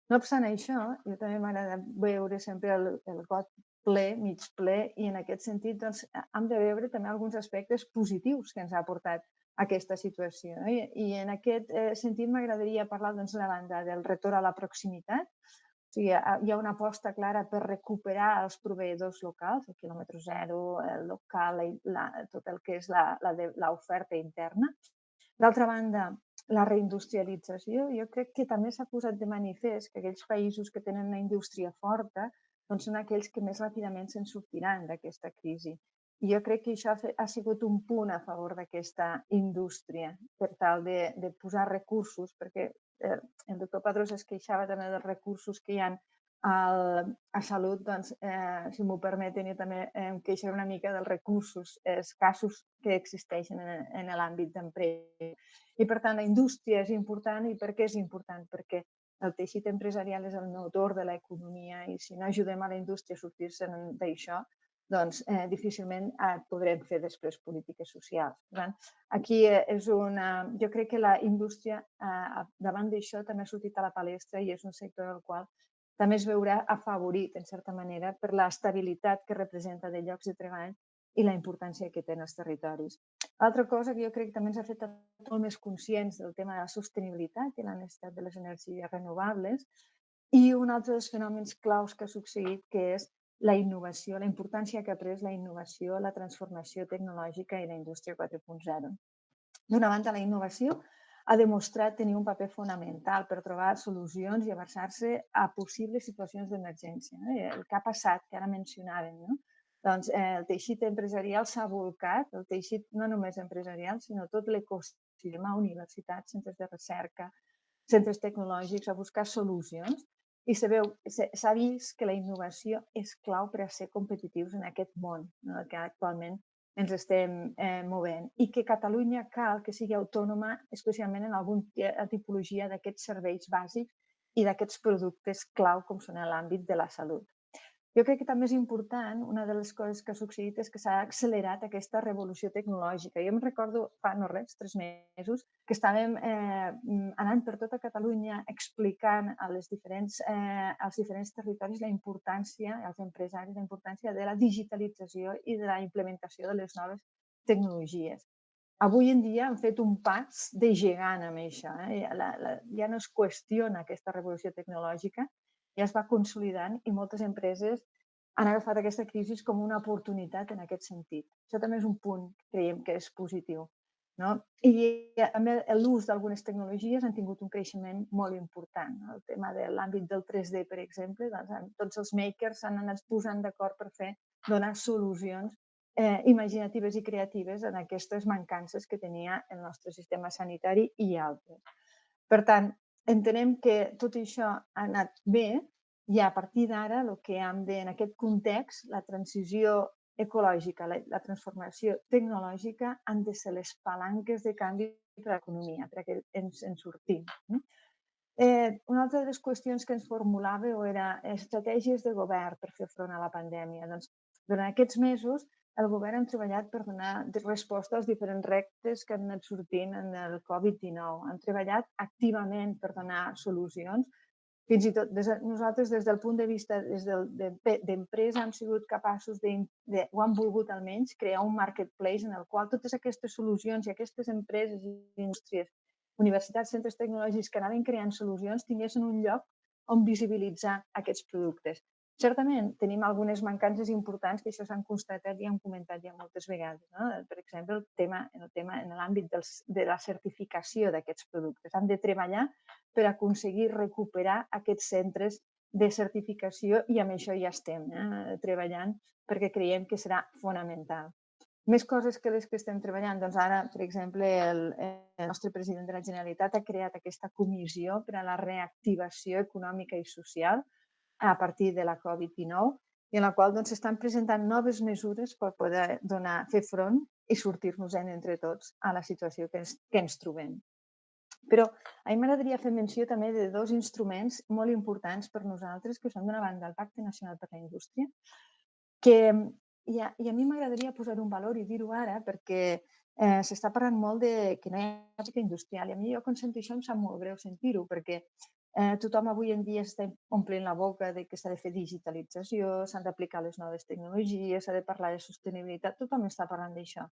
No obstant això, jo també m'agrada veure sempre el got ple, mig ple, i en aquest sentit hem de veure també alguns aspectes positius que ens ha portat aquesta situació. I en aquest sentit m'agradaria parlar d'una banda del retorn a la proximitat. O sigui, hi ha una aposta clara per recuperar els proveïdors locals, el quilòmetre zero, el local, tot el que és l'oferta interna. D'altra banda, la reindustrialització, jo crec que també s'ha posat de manifest que aquells països que tenen una indústria forta són aquells que més ràpidament se'n sortiran d'aquesta crisi. I jo crec que això ha sigut un punt a favor d'aquesta indústria per tal de posar recursos, perquè el doctor Padrós es queixava també dels recursos que hi ha a salut, si m'ho permeten, jo també em queixaré una mica dels recursos escassos que existeixen en l'àmbit d'empresa. I, per tant, la indústria és important. I per què és important? Perquè el teixit empresarial és el motor de l'economia i si no ajudem a la indústria a sortir-se d'això, doncs difícilment podrem fer després polítiques socials. Per tant, aquí jo crec que la indústria davant d'això també ha sortit a la palestra i és un sector del qual també es veurà afavorit, en certa manera, per l'estabilitat que representa de llocs de treball i la importància que té en els territoris. Altra cosa que jo crec que també ens ha fet molt més conscients del tema de la sostenibilitat i la necessitat de les energies renovables, i un altre dels fenòmens claus que ha succeït, que és la innovació, la importància que ha pres la innovació, la transformació tecnològica i la indústria 4.0. D'una banda, la innovació ha demostrat tenir un paper fonamental per trobar solucions i avançar-se a possibles situacions d'emergència. El que ha passat, que ara mencionàvem, no? Doncs el teixit empresarial s'ha volcat, el teixit no només empresarial, sinó tot l'ecosistema, universitats, centres de recerca, centres tecnològics, a buscar solucions. I s'ha vist que la innovació és clau per a ser competitius en aquest món en el que actualment ens estem movent, i que Catalunya cal que sigui autònoma, especialment en alguna tipologia d'aquests serveis bàsics i d'aquests productes clau com són en l'àmbit de la salut. Jo crec que també és important, una de les coses que ha succeït és que s'ha accelerat aquesta revolució tecnològica. Jo em recordo fa no res, 3 mesos, que estàvem anant per tota Catalunya explicant als diferents territoris la importància, als empresaris, la importància de la digitalització i de la implementació de les noves tecnologies. Avui en dia han fet un pas de gegant amb això. Ja no es qüestiona aquesta revolució tecnològica, ja es va consolidant i moltes empreses han agafat aquesta crisi com una oportunitat en aquest sentit. Això també és un punt que creiem que és positiu. I també l'ús d'algunes tecnologies han tingut un creixement molt important. El tema de l'àmbit del 3D, per exemple, tots els makers s'han anat posant d'acord per donar solucions imaginatives i creatives en aquestes mancances que tenia el nostre sistema sanitari i altres. Per tant, entenem que tot això ha anat bé i a partir d'ara el que hem de, en aquest context, la transició ecològica, la transformació tecnològica han de ser les palanques de canvi per a l'economia, perquè ens en sortim. Una altra de les qüestions que ens formulàveu era estratègies de govern per fer front a la pandèmia. Doncs, durant aquests mesos, el govern ha treballat per donar resposta als diferents reptes que han anat sortint en el Covid-19. Han treballat activament per donar solucions. Fins i tot nosaltres, des del punt de vista d'empresa, hem sigut capaços o han volgut almenys crear un marketplace en el qual totes aquestes solucions i aquestes empreses i indústries, universitats, centres tecnològics que anaven creant solucions tinguessin un lloc on visibilitzar aquests productes. Certament, tenim algunes mancances importants que això s'han constatat i han comentat ja moltes vegades. Per exemple, en l'àmbit de la certificació d'aquests productes. Hem de treballar per aconseguir recuperar aquests centres de certificació i amb això ja estem treballant perquè creiem que serà fonamental. Més coses que les que estem treballant. Doncs ara, per exemple, el nostre president de la Generalitat ha creat aquesta comissió per a la reactivació econòmica i social a partir de la Covid-19, i en la qual s'estan presentant noves mesures per poder fer front i sortir-nos-en entre tots a la situació que ens trobem. Però a mi m'agradaria fer menció també de 2 instruments molt importants per nosaltres, que són d'una banda el Pacte Nacional per la Indústria, i a mi m'agradaria posar un valor i dir-ho ara perquè s'està parlant molt de que no hi ha política industrial, i a mi jo quan sento això em sap molt greu sentir-ho, perquè tothom avui en dia està omplint la boca de que s'ha de fer digitalització, s'han d'aplicar les noves tecnologies, s'ha de parlar de sostenibilitat, tothom està parlant d'això.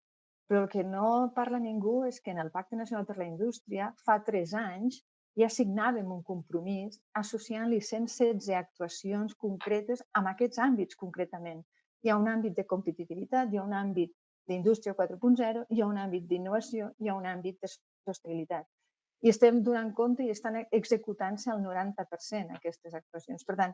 Però el que no parla ningú és que en el Pacte Nacional per la Indústria fa 3 anys ja signàvem un compromís associant-li 116 actuacions concretes en aquests àmbits concretament. Hi ha un àmbit de competitivitat, hi ha un àmbit d'indústria 4.0, hi ha un àmbit d'innovació, hi ha un àmbit de sostenibilitat. I estem donant compte i estan executant-se al 90% aquestes actuacions. Per tant,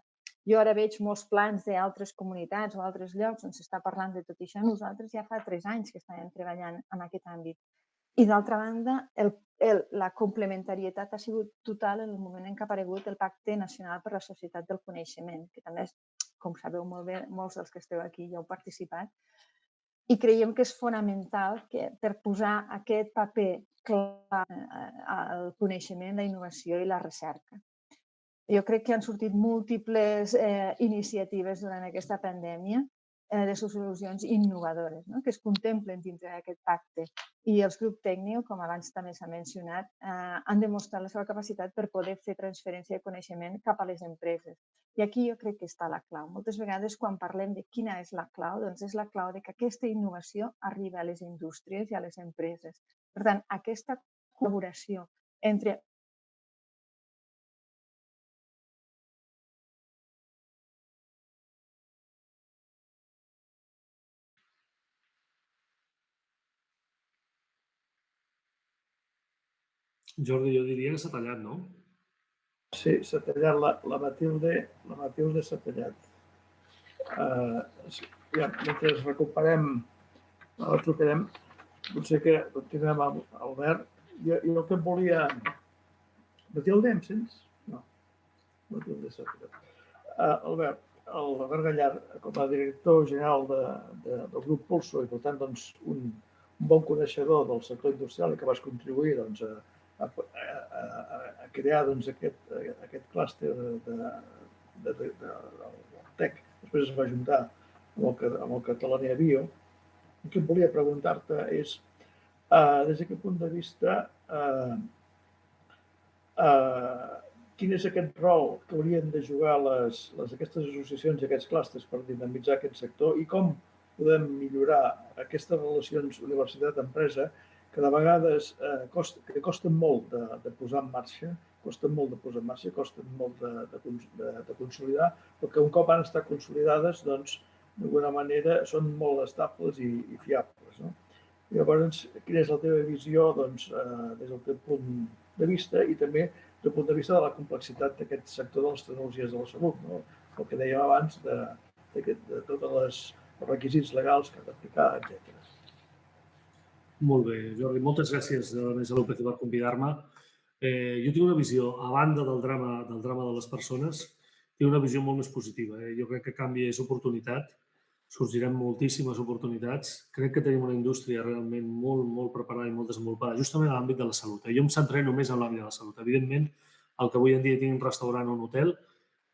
jo ara veig molts plans d'altres comunitats o altres llocs on s'està parlant de tot això. Nosaltres ja fa 3 anys que estàvem treballant en aquest àmbit. I d'altra banda, la complementarietat ha sigut total en el moment en què ha aparegut el Pacte Nacional per la Societat del Coneixement, que també, com sabeu molt bé, molts dels que esteu aquí ja heu participat, i creiem que és fonamental per posar aquest paper clar al coneixement, la innovació i la recerca. Jo crec que han sortit múltiples iniciatives durant aquesta pandèmia de solucions innovadores que es contemplen dintre d'aquest pacte. I els grups tècnics, com abans també s'ha mencionat, han demostrat la seva capacitat per poder fer transferència de coneixement cap a les empreses. I aquí jo crec que està la clau. Moltes vegades, quan parlem de quina és la clau, doncs és la clau de que aquesta innovació arriba a les indústries i a les empreses. Per tant, aquesta col·laboració entre Jordi, jo diria que s'ha tallat, no? Sí, s'ha tallat la Matilde s'ha tallat. Mentre recuperem, la trucarem, potser que continuem amb Albert. Jo el que volia... Matilde, em sents? No, Matilde s'ha tallat. Albert Gallar, com a director general del grup Pulso i, per tant, un bon coneixedor del sector industrial i que vas contribuir a crear aquest clúster del TEC. Després es va juntar amb el Catalonia Bio. El que em volia preguntar-te és, des d'aquest punt de vista, quin és aquest rol que haurien de jugar aquestes associacions i aquests clústers per dinamitzar aquest sector i com podem millorar aquestes relacions universitat-empresa que de vegades costen molt de posar en marxa, costen molt de consolidar, però que un cop han estat consolidades, d'alguna manera són molt estables i fiables. Llavors, quina és la teva visió des del teu punt de vista i també des del punt de vista de la complexitat d'aquest sector de les tecnologies de la salut, el que dèiem abans de tots els requisits legals que ha d'aplicar, etc. Molt bé, Jordi, moltes gràcies a l'Anesa López per convidar-me. Jo tinc una visió, a banda del drama de les persones, tinc una visió molt més positiva. Jo crec que canvi és oportunitat, sorgiran moltíssimes oportunitats. Crec que tenim una indústria realment molt preparada i molt desenvolupada, justament a l'àmbit de la salut. Jo em centraré només en l'àmbit de la salut. Evidentment, el que avui en dia tinc un restaurant o un hotel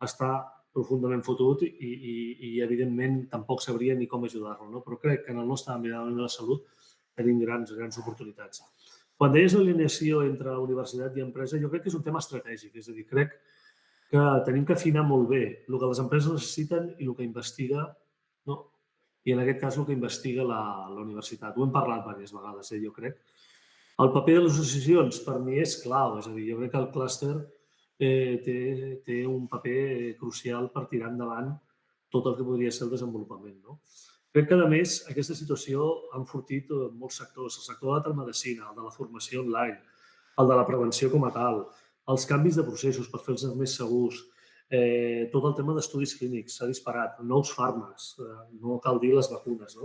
està profundament fotut i evidentment, tampoc sabria ni com ajudar-lo. Però crec que en el nostre àmbit, en l'àmbit de la salut, tenim grans oportunitats. Quan deies l'alineació entre universitat i empresa, jo crec que és un tema estratègic. És a dir, crec que tenim que afinar molt bé el que les empreses necessiten i el que investiga, i en aquest cas el que investiga la universitat. Ho hem parlat diverses vegades, jo crec. El paper de les associacions per mi és clau. És a dir, jo crec que el clúster té un paper crucial per tirar endavant tot el que podria ser el desenvolupament. Crec que, a més, aquesta situació ha enfortit molts sectors. El sector de la telemedicina, el de la formació online, el de la prevenció com a tal, els canvis de processos per fer-los més segurs, tot el tema d'estudis clínics s'ha disparat, nous fàrmacs, no cal dir les vacunes.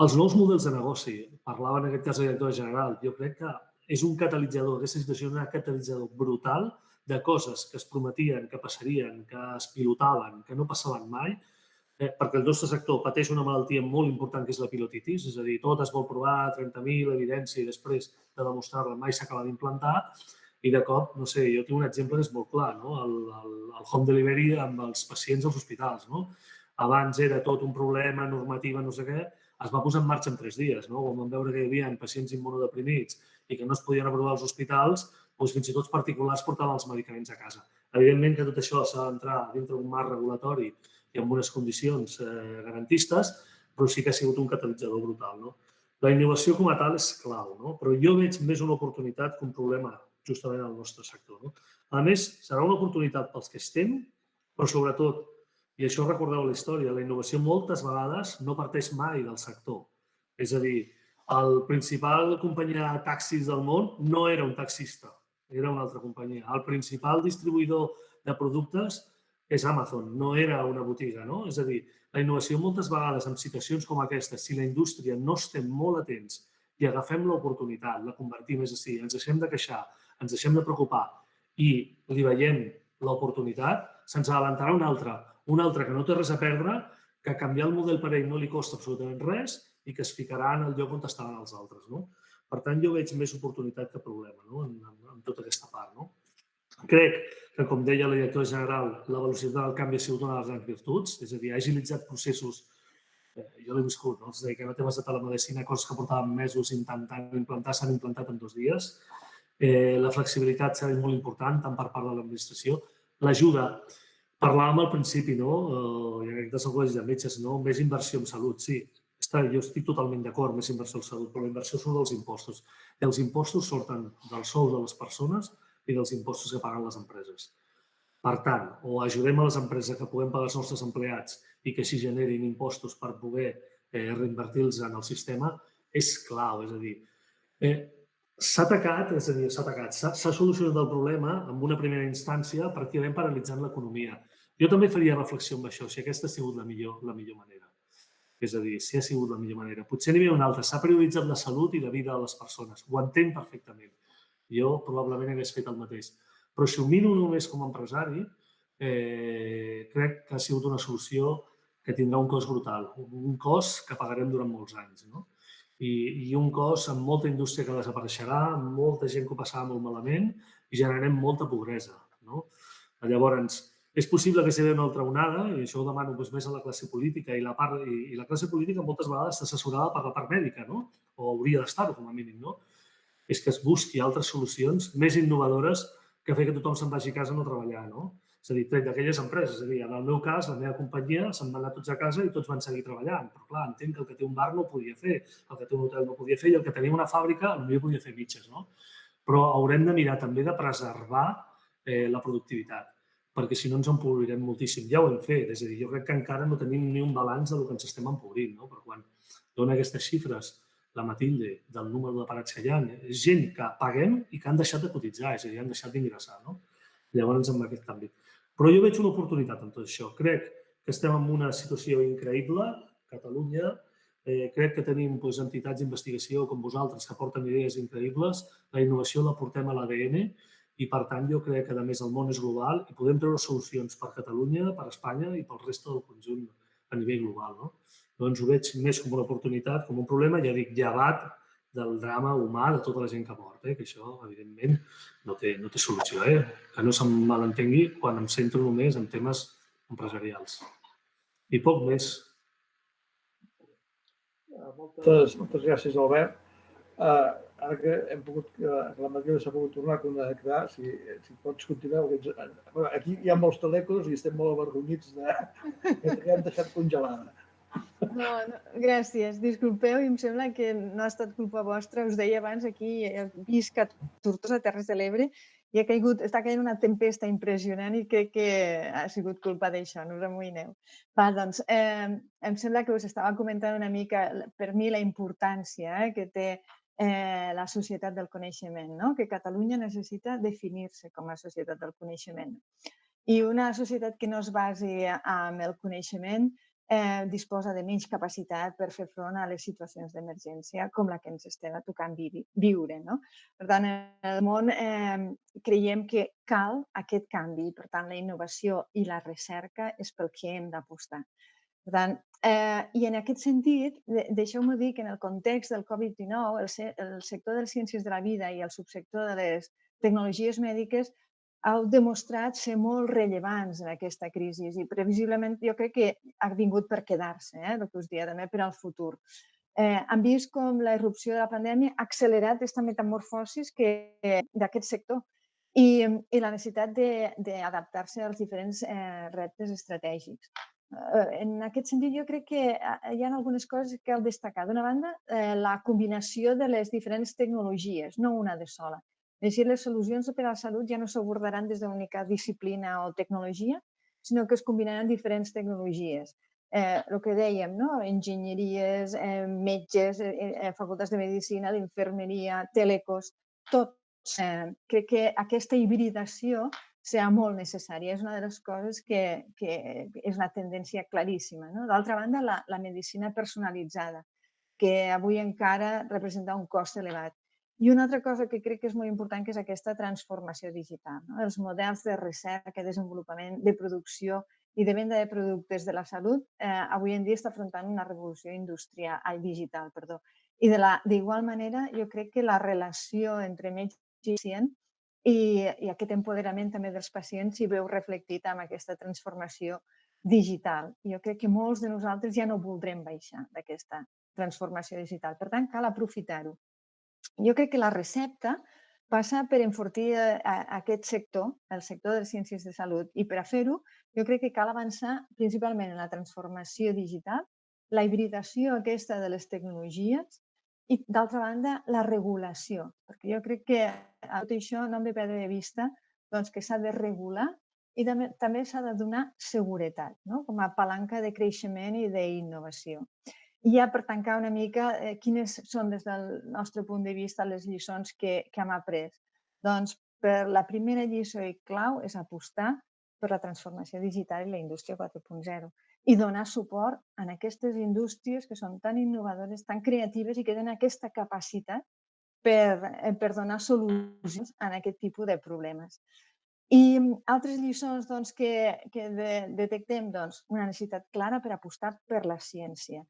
Els nous models de negoci, parlava en aquest cas el director general, jo crec que és un catalitzador, aquesta situació és un catalitzador brutal de coses que es prometien, que passarien, que es pilotaven, que no passaven mai, perquè el nostre sector pateix una malaltia molt important que és la pilotitis, és a dir, tot es vol provar, 30.000, evidència, i després de demostrar-la mai s'acaba d'implantar, i de cop, no sé, jo tinc un exemple que és molt clar, el home delivery amb els pacients als hospitals. Abans era tot un problema, normativa, no sé què, es va posar en marxa en 3 dies. Quan vam veure que hi havia pacients immunodeprimits i que no es podien aprovar als hospitals, fins i tot els particulars portaven els medicaments a casa. Evidentment que tot això s'ha d'entrar dintre d'un marc regulatori i amb unes condicions garantistes, però sí que ha sigut un catalitzador brutal. La innovació com a tal és clau, però jo veig més una oportunitat que un problema justament al nostre sector. A més, serà una oportunitat pels que estem, però sobretot, i això recordeu la història, la innovació moltes vegades no parteix mai del sector. És a dir, el principal companyia de taxis del món no era un taxista, era una altra companyia. El principal distribuïdor de productes és Amazon, no era una botiga. És a dir, la innovació moltes vegades en situacions com aquestes, si la indústria no estem molt atents i agafem l'oportunitat, la convertim, és a dir, ens deixem de queixar, ens deixem de preocupar i li veiem l'oportunitat, se'ns avançarà un altre que no té res a perdre, que canviar el model per ell no li costa absolutament res i que es ficarà en el lloc on estaven els altres. Per tant, jo veig més oportunitat que problema en tota aquesta part. Crec que, com deia la directora general, la velocitat del canvi ha sigut una de les grans virtuts, és a dir, ha agilitzat processos Jo l'he viscut, no? Es dediquem a temes de telemedicina, coses que portàvem mesos intentant implantar, s'han implantat en 2 dies. La flexibilitat serà molt important, tant per part de l'administració. L'ajuda, parlàvem al principi, no? I en aquest cas el col·legi de metges, no? Més inversió en salut, sí. Jo estic totalment d'acord, més inversió en salut, però la inversió surt dels impostos. I els impostos surten dels sous de les persones i dels impostos que paguen les empreses. Per tant, o ajudem a les empreses que puguem pagar els nostres empleats i que així generin impostos per poder reinvertir-los en el sistema, és clau. És a dir, s'ha solucionat el problema en una primera instància pràcticament paralitzant l'economia. Jo també faria reflexió amb això, si aquesta ha sigut la millor manera. És a dir, si ha sigut la millor manera. Potser n'hi havia una altra. S'ha prioritzat la salut i la vida de les persones. Ho entenc perfectament. Jo probablement hagués fet el mateix. Però si ho miro només com a empresari, crec que ha sigut una solució que tindrà un cost brutal. Un cost que pagarem durant molts anys. No? I un cost amb molta indústria que desapareixerà, amb molta gent que ho passarà molt malament i generarem molta pobresa. No? Llavors, és possible que sigui una altra onada, i això ho demano més a la classe política, i la classe política moltes vegades està assessorada per la part mèdica, no? O hauria d'estar-ho, com a mínim, no? És que es busqui altres solucions més innovadores que fer que tothom se'n vagi a casa a no treballar, no? És a dir, tret d'aquelles empreses. És a dir, en el meu cas, la meva companyia, se'n van anar tots a casa i tots van seguir treballant. Però, clar, entenc que el que té un bar no ho podia fer, el que té un hotel no ho podia fer i el que tenia una fàbrica potser podia fer mitges, no? Però haurem de mirar també de preservar la productivitat, perquè si no ens empobrem moltíssim. Ja ho hem fet, és a dir, jo crec que encara no tenim ni un balanç del que ens estem empobrint, no? Però quan dona aquestes xifres la Matilde del número de parats que hi ha, és gent que paguem i que han deixat de cotitzar, és a dir, han deixat d'ingressar, no? Llavors, en aquest àmbit. Però jo veig una oportunitat en tot això. Crec que estem en una situació increïble, Catalunya, crec que tenim entitats d'investigació com vosaltres que porten idees increïbles, la innovació la portem a l'ADN, i, per tant, jo crec que, a més, el món és global i podem treure solucions per Catalunya, per Espanya i pel resta del conjunt a nivell global. No? Doncs ho veig més com una oportunitat, com un problema, ja dic, llevat del drama humà de tota la gent que mort, que això, evidentment, no té solució. Que no se'm malentengui quan em centro només en temes empresarials. I poc més. Moltes gràcies, Albert. Ara que la Matilde s'ha pogut tornar a connectar, si pots continuar. Aquí hi ha molts telecos i estem molt avergonyits que hem deixat congelada. No, gràcies. Disculpeu, i em sembla que no ha estat culpa vostra. Us deia abans, aquí he vist que a Tortosa, Terres de l'Ebre, està caient una tempesta impressionant i crec que ha sigut culpa d'això, no us amoïneu. Doncs, em sembla que us estava comentant una mica, per mi, la importància que té la societat del coneixement, que Catalunya necessita definir-se com a societat del coneixement. I una societat que no es basi en el coneixement disposa de menys capacitat per fer front a les situacions d'emergència com la que ens estem tocant viure. Per tant, en el món creiem que cal aquest canvi. Per tant, la innovació i la recerca és pel que hem d'apostar. Per tant, i en aquest sentit, deixeu-me dir que en el context del Covid-19, el sector de les ciències de la vida i el subsector de les tecnologies mèdiques heu demostrat ser molt rellevants en aquesta crisi i previsiblement jo crec que ha vingut per quedar-se, el que us deia també per al futur. Han vist com la irrupció de la pandèmia ha accelerat aquesta metamorfosi d'aquest sector i la necessitat d'adaptar-se als diferents reptes estratègics. En aquest sentit, jo crec que hi ha algunes coses que cal destacar. D'una banda, la combinació de les diferents tecnologies, no una de sola. És a dir, les solucions per a la salut ja no s'abordaran des d'una única disciplina o tecnologia, sinó que es combinaran diferents tecnologies. El que dèiem, enginyeries, metges, facultats de medicina, d'infermeria, telecos, tot. Crec que aquesta hibridació serà molt necessària. És una de les coses que és una tendència claríssima. D'altra banda, la medicina personalitzada, que avui encara representa un cost elevat. I una altra cosa que crec que és molt important que és aquesta transformació digital. Els models de recerca, desenvolupament, de producció i de venda de productes de la salut avui en dia està afrontant una revolució digital. I d'igual manera, jo crec que la relació entre metge i pacient i aquest empoderament també dels pacients s'hi veu reflectit amb aquesta transformació digital. Jo crec que molts de nosaltres ja no voldrem baixar d'aquesta transformació digital. Per tant, cal aprofitar-ho. Jo crec que la recepta passa per enfortir aquest sector, el sector de les ciències de salut, i per a fer-ho jo crec que cal avançar principalment en la transformació digital, la hibridació aquesta de les tecnologies i, d'altra banda, la regulació, perquè jo crec que a tot això no hem de perdre de vista que s'ha de regular i també s'ha de donar seguretat, com a palanca de creixement i d'innovació. I ja per tancar una mica, quines són des del nostre punt de vista les lliçons que hem après? Doncs la primera lliçó i clau és apostar per la transformació digital i la indústria 4.0 i donar suport a aquestes indústries que són tan innovadores, tan creatives i que tenen aquesta capacitat per donar solucions a aquest tipus de problemes. I altres lliçons que detectem, una necessitat clara per apostar per la ciència.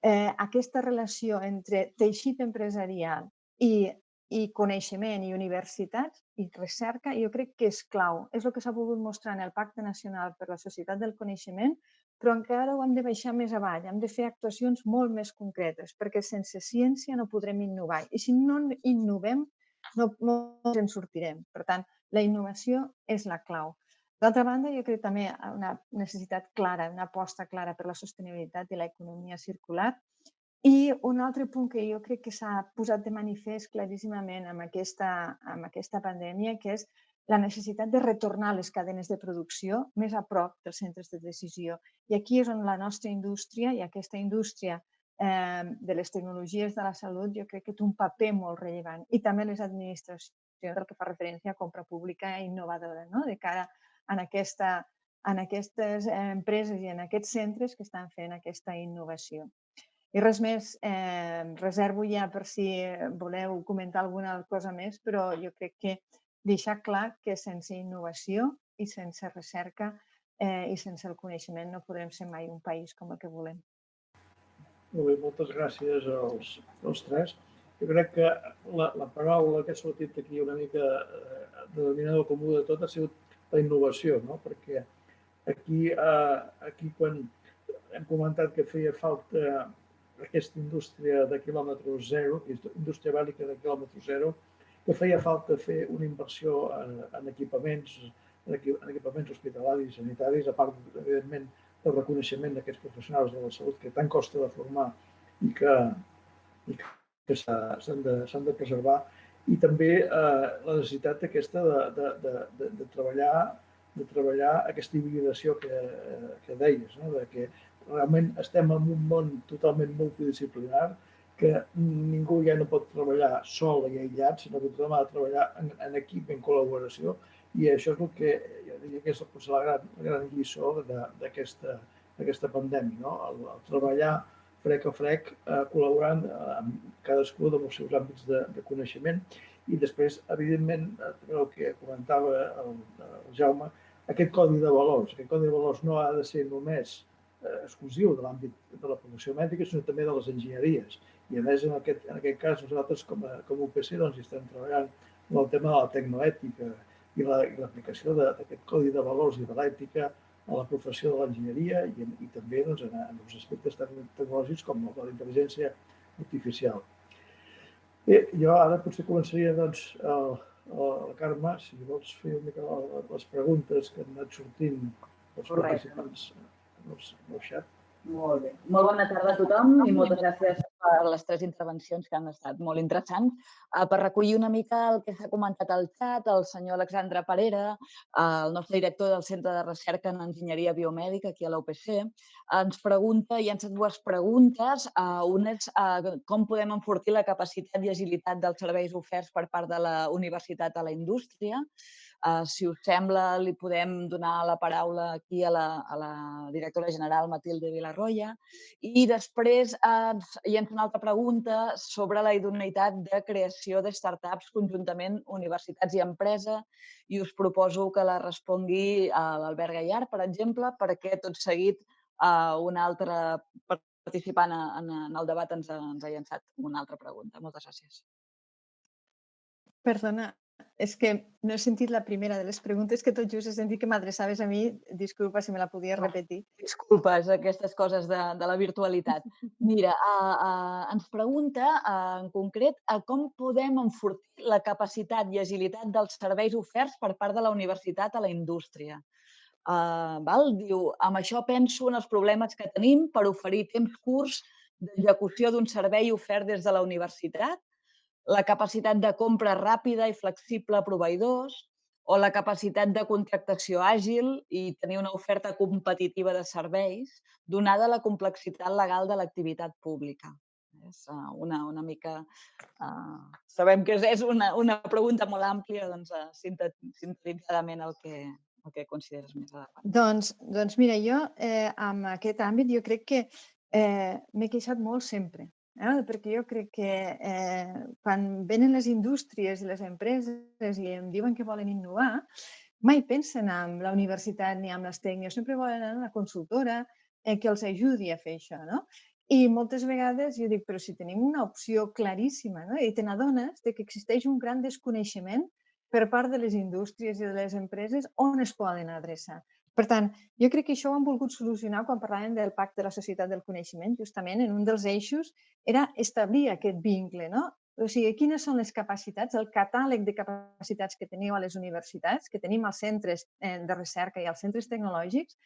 Aquesta relació entre teixit empresarial i coneixement i universitats i recerca jo crec que és clau. És el que s'ha volgut mostrar en el Pacte Nacional per la Societat del Coneixement, però encara ho hem de baixar més avall, hem de fer actuacions molt més concretes, perquè sense ciència no podrem innovar. I si no innovem, no ens en sortirem. Per tant, la innovació és la clau. D'altra banda, jo crec també una necessitat clara, una aposta clara per la sostenibilitat i l'economia circular. I un altre punt que jo crec que s'ha posat de manifest claríssimament amb aquesta pandèmia, que és la necessitat de retornar les cadenes de producció més a prop dels centres de decisió. I aquí és on la nostra indústria i aquesta indústria de les tecnologies de la salut jo crec que té un paper molt rellevant. I també les administracions, el que fa referència a compra pública innovadora, de cara en aquestes empreses i en aquests centres que estan fent aquesta innovació. I res més, reservo ja per si voleu comentar alguna cosa més, però jo crec que deixar clar que sense innovació i sense recerca i sense el coneixement no podrem ser mai un país com el que volem. Molt bé, moltes gràcies als tres. Jo crec que la paraula que ha sortit aquí una mica denominador comú de tot ha sigut la innovació, perquè aquí quan hem comentat que feia falta aquesta indústria de quilòmetre zero, indústria bèl·lica de quilòmetre zero, que feia falta fer una inversió en equipaments hospitalaris i sanitaris, a part, evidentment, del reconeixement d'aquests professionals de la salut que tant costa de formar i que s'han de preservar, i també la necessitat aquesta de treballar aquesta hibridació que deies, que realment estem en un món totalment multidisciplinar, que ningú ja no pot treballar sol i aïllat, sinó que tothom ha de treballar en equip, en col·laboració, i això és el que jo diria que és potser la gran lliçó d'aquesta pandèmia, el treballar frec a frec, col·laborant amb cadascú dels seus àmbits de coneixement. I després, evidentment, el que comentava el Jaume, aquest codi de valors. Aquest codi de valors no ha de ser només exclusiu de l'àmbit de la professió mèdica, sinó també de les enginyeries. I a més, en aquest cas, nosaltres com a UPC estem treballant en el tema de la tecnoètica i l'aplicació d'aquest codi de valors i de l'ètica a la professió de l'enginyeria i també en els aspectes tecnològics com la intel·ligència artificial. Bé, jo ara potser començaria la Carme, si vols fer una mica les preguntes que han anat sortint dels participants en el xat. Molt bé. Molt bona tarda a tothom i moltes gràcies per les tres intervencions que han estat molt interessants. Per recollir una mica el que s'ha comentat al xat, el senyor Alexandre Parera, el nostre director del Centre de Recerca en Enginyeria Biomèdica aquí a la UPC, ens pregunta, hi ha dues preguntes. Una és com podem enfortir la capacitat i agilitat dels serveis oferts per part de la universitat a la indústria. Si us sembla, li podem donar la paraula aquí a la directora general Matilde Vilarroya. I després hi ha una altra pregunta sobre la idoneïtat de creació de startups conjuntament universitats i empresa, i us proposo que la respongui l'Albert Gallard, per exemple, perquè tot seguit un altre participant en el debat ens ha llançat una altra pregunta. Moltes gràcies. Perdona, és que no he sentit la primera de les preguntes, que tot just he sentit que m'adreçaves a mi. Disculpa si me la podies repetir. Disculpes, aquestes coses de la virtualitat. Mira, ens pregunta en concret com podem enfortir la capacitat i agilitat dels serveis oferts per part de la universitat a la indústria. Diu, amb això penso en els problemes que tenim per oferir temps curts d'execució d'un servei ofert des de la universitat, la capacitat de compra ràpida i flexible a proveïdors o la capacitat de contractació àgil i tenir una oferta competitiva de serveis, donada la complexitat legal de l'activitat pública. És una mica... Sabem que és una pregunta molt àmplia, doncs sintetitzadament el que consideres més adequat. Doncs mira, jo en aquest àmbit jo crec que m'he queixat molt sempre, perquè jo crec que quan venen les indústries i les empreses i em diuen que volen innovar, mai pensen en la universitat ni en les tècniques, sempre volen anar a la consultora que els ajudi a fer això, no? I moltes vegades jo dic, però si tenim una opció claríssima, no? I te n'adones que existeix un gran desconeixement per part de les indústries i de les empreses on es poden adreçar. Per tant, jo crec que això ho han volgut solucionar quan parlàvem del Pacte de la Societat del Coneixement. Justament en un dels eixos era establir aquest vincle, no? O sigui, quines són les capacitats, el catàleg de capacitats que teniu a les universitats, que tenim als centres de recerca i als centres tecnològics,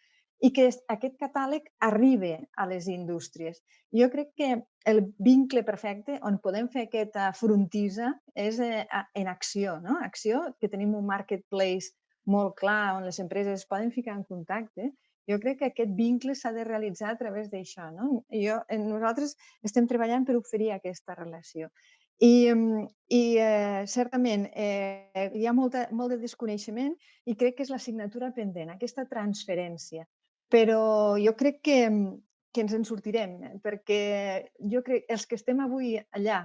i que aquest catàleg arribi a les indústries. Jo crec que el vincle perfecte on podem fer aquesta frontissa és en acció, no? Acció, que tenim un marketplace molt clar on les empreses es poden ficar en contacte. Jo crec que aquest vincle s'ha de realitzar a través d'això, no? Nosaltres estem treballant per oferir aquesta relació. I certament hi ha molt de desconeixement i crec que és l'assignatura pendent, aquesta transferència. Però jo crec que ens en sortirem, perquè jo crec que els que estem avui allà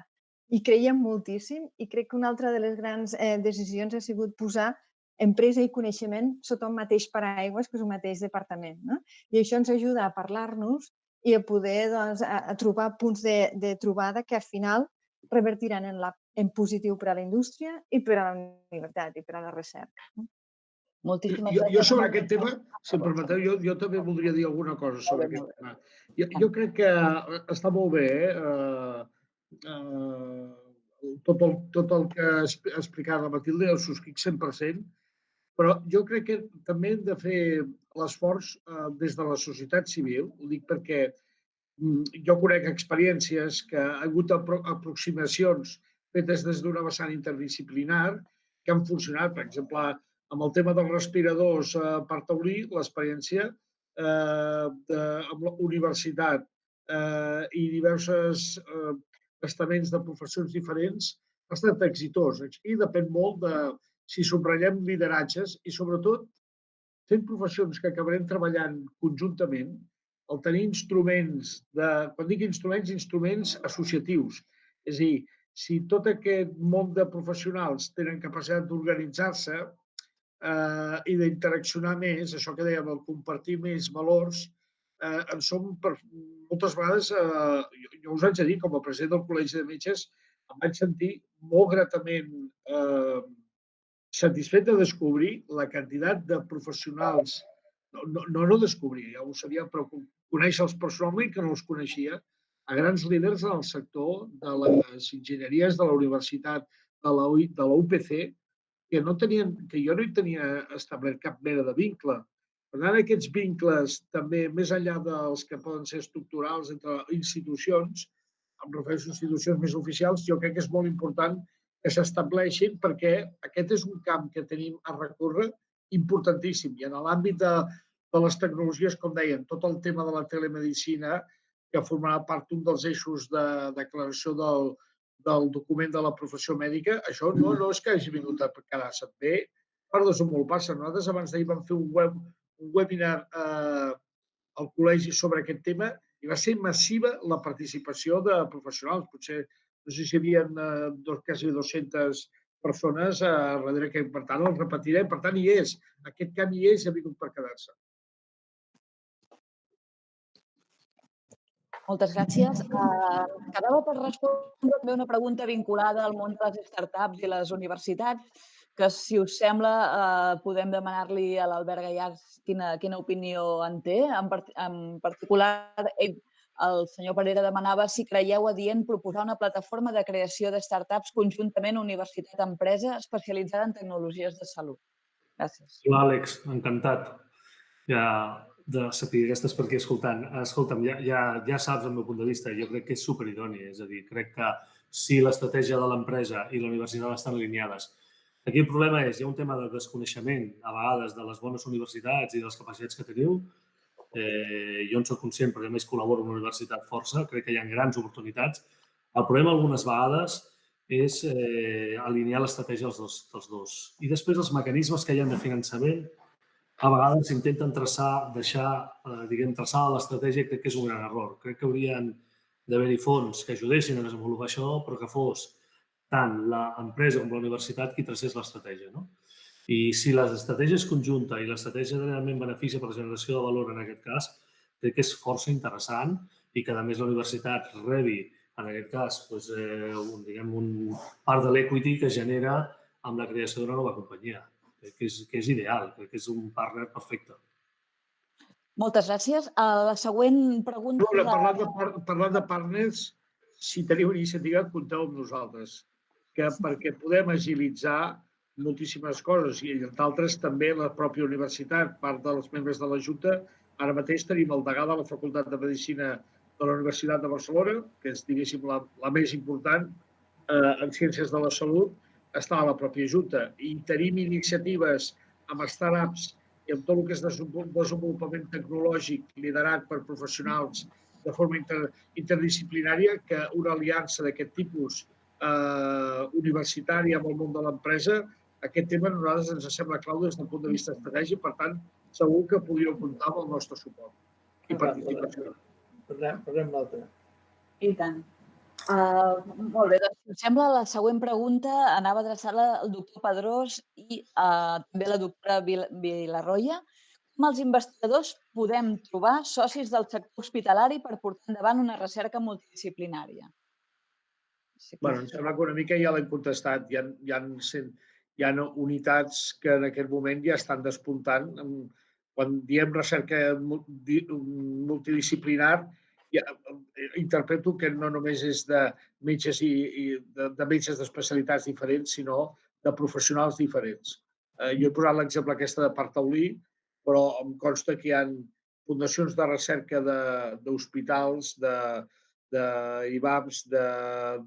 hi creiem moltíssim i crec que una altra de les grans decisions ha sigut posar empresa i coneixement sota un mateix paraigües, que és un mateix departament. I això ens ajuda a parlar-nos i a poder a trobar punts de trobada que al final revertiran en positiu per a la indústria i per a la universitat i per a la recerca. Moltíssimes Jo gràcies. sobre aquest tema, si em permeteu, jo també voldria dir alguna cosa sobre aquest tema. Jo crec que està molt bé tot el que ha explicat la Matilde, el subscric 100%, però jo crec que també hem de fer l'esforç des de la societat civil, ho dic perquè jo conec experiències que ha hagut aproximacions fetes des d'una vessant interdisciplinar que han funcionat. Per exemple, amb el tema dels respiradors per taurí, l'experiència amb la universitat i diversos estaments de professions diferents ha estat exitós. I depèn molt de si subratllem lideratges i, sobretot, fent professions que acabarem treballant conjuntament, el tenir instruments, quan dic instruments, instruments associatius. És a dir, si tot aquest món de professionals tenen capacitat d'organitzar-se i d'interaccionar més, això que dèiem, el compartir més valors, en som moltes vegades, jo us haig de dir, com a president del Col·legi de Metges, em vaig sentir molt gratament satisfet de descobrir la quantitat de professionals, no descobrir, ja ho sabia, però conèixer-los personalment, que no els coneixia, a grans líders en el sector de les enginyeries de la universitat, de la UPC, que jo no hi tenia establert cap mena de vincle. Per tant, aquests vincles, també, més enllà dels que poden ser estructurals entre institucions, em refereixo a institucions més oficials, jo crec que és molt important que s'estableixin perquè aquest és un camp que tenim a recórrer importantíssim. I en l'àmbit de les tecnologies, com deien, tot el tema de la telemedicina, que formarà part d'un dels eixos de declaració del document de la professió mèdica, això no és que hagi vingut a quedar-se bé per desenvolupar-se. Nosaltres abans d'ahir vam fer un webinar al col·legi sobre aquest tema i va ser massiva la participació de professionals. Potser, no sé si hi havia quasi 200 persones darrere que, per tant, el repetirem. Per tant, hi és. Aquest camp hi és i ha vingut per quedar-se. Moltes gràcies. Quedava per respondre també una pregunta vinculada al món de les startups i les universitats. que, si us sembla, podem demanar-li a l'Albert Gallars quina opinió en té. En particular, el senyor Parera demanava si creieu adient proposar una plataforma de creació de startups conjuntament universitat-empresa especialitzada en tecnologies de salut. Gràcies. Hola, Àlex, encantat de saber que estàs per aquí escoltant. Escolta'm, ja saps el meu punt de vista, jo crec que és superidoni, és a dir, crec que si l'estratègia de l'empresa i la universitat estan alineades. Aquí el problema és, hi ha un tema de desconeixement, a vegades, de les bones universitats i de les capacitats que teniu. Jo en soc conscient, perquè a més col·laboro amb una universitat força, crec que hi ha grans oportunitats. El problema algunes vegades és alinear l'estratègia dels dos. I després els mecanismes que hi ha de finançament, a vegades intenten traçar l'estratègia, crec que és un gran error. Crec que haurien d'haver-hi fons que ajudessin a desenvolupar això, però que fos tant l'empresa com la universitat qui tracés l'estratègia. I si l'estratègia és conjunta i l'estratègia realment beneficia per la generació de valor en aquest cas, crec que és força interessant i que, a més, la universitat rebi, en aquest cas, un part de l'equity que genera amb la creació d'una nova companyia. Crec que és ideal, crec que és un partner perfecte. Moltes gràcies. La següent pregunta... Parlant de partners, si teniu iniciativa, compteu amb nosaltres, perquè podem agilitzar moltíssimes coses i d'altres també la pròpia universitat, part dels membres de la Junta. Ara mateix tenim el degà de la Facultat de Medicina de la Universitat de Barcelona, que és, diguéssim, la més important en ciències de la salut, està a la pròpia Junta. I tenim iniciatives amb startups i amb tot el que és desenvolupament tecnològic liderat per professionals de forma interdisciplinària, que una aliança d'aquest tipus universitària amb el món de l'empresa, aquest tema a nosaltres ens sembla clau des del punt de vista estratègic, per tant, segur que podríeu comptar amb el nostre suport i participació. Parlem l'altre. I tant. Molt bé, doncs, si us sembla, la següent pregunta anava adreçada al doctor Pedrós i també a la doctora Vilarroya. Com els investigadors podem trobar socis del sector hospitalari per portar endavant una recerca multidisciplinària? Em sembla que una mica ja l'hem contestat. Hi ha unitats que en aquest moment ja estan despuntant. Quan diem recerca multidisciplinar, interpreto que no només és de metges d'especialitats diferents, sinó de professionals diferents. Jo he posat l'exemple aquesta de Parc Taulí, però em consta que hi ha fundacions de recerca d'hospitals, d'IVAPS,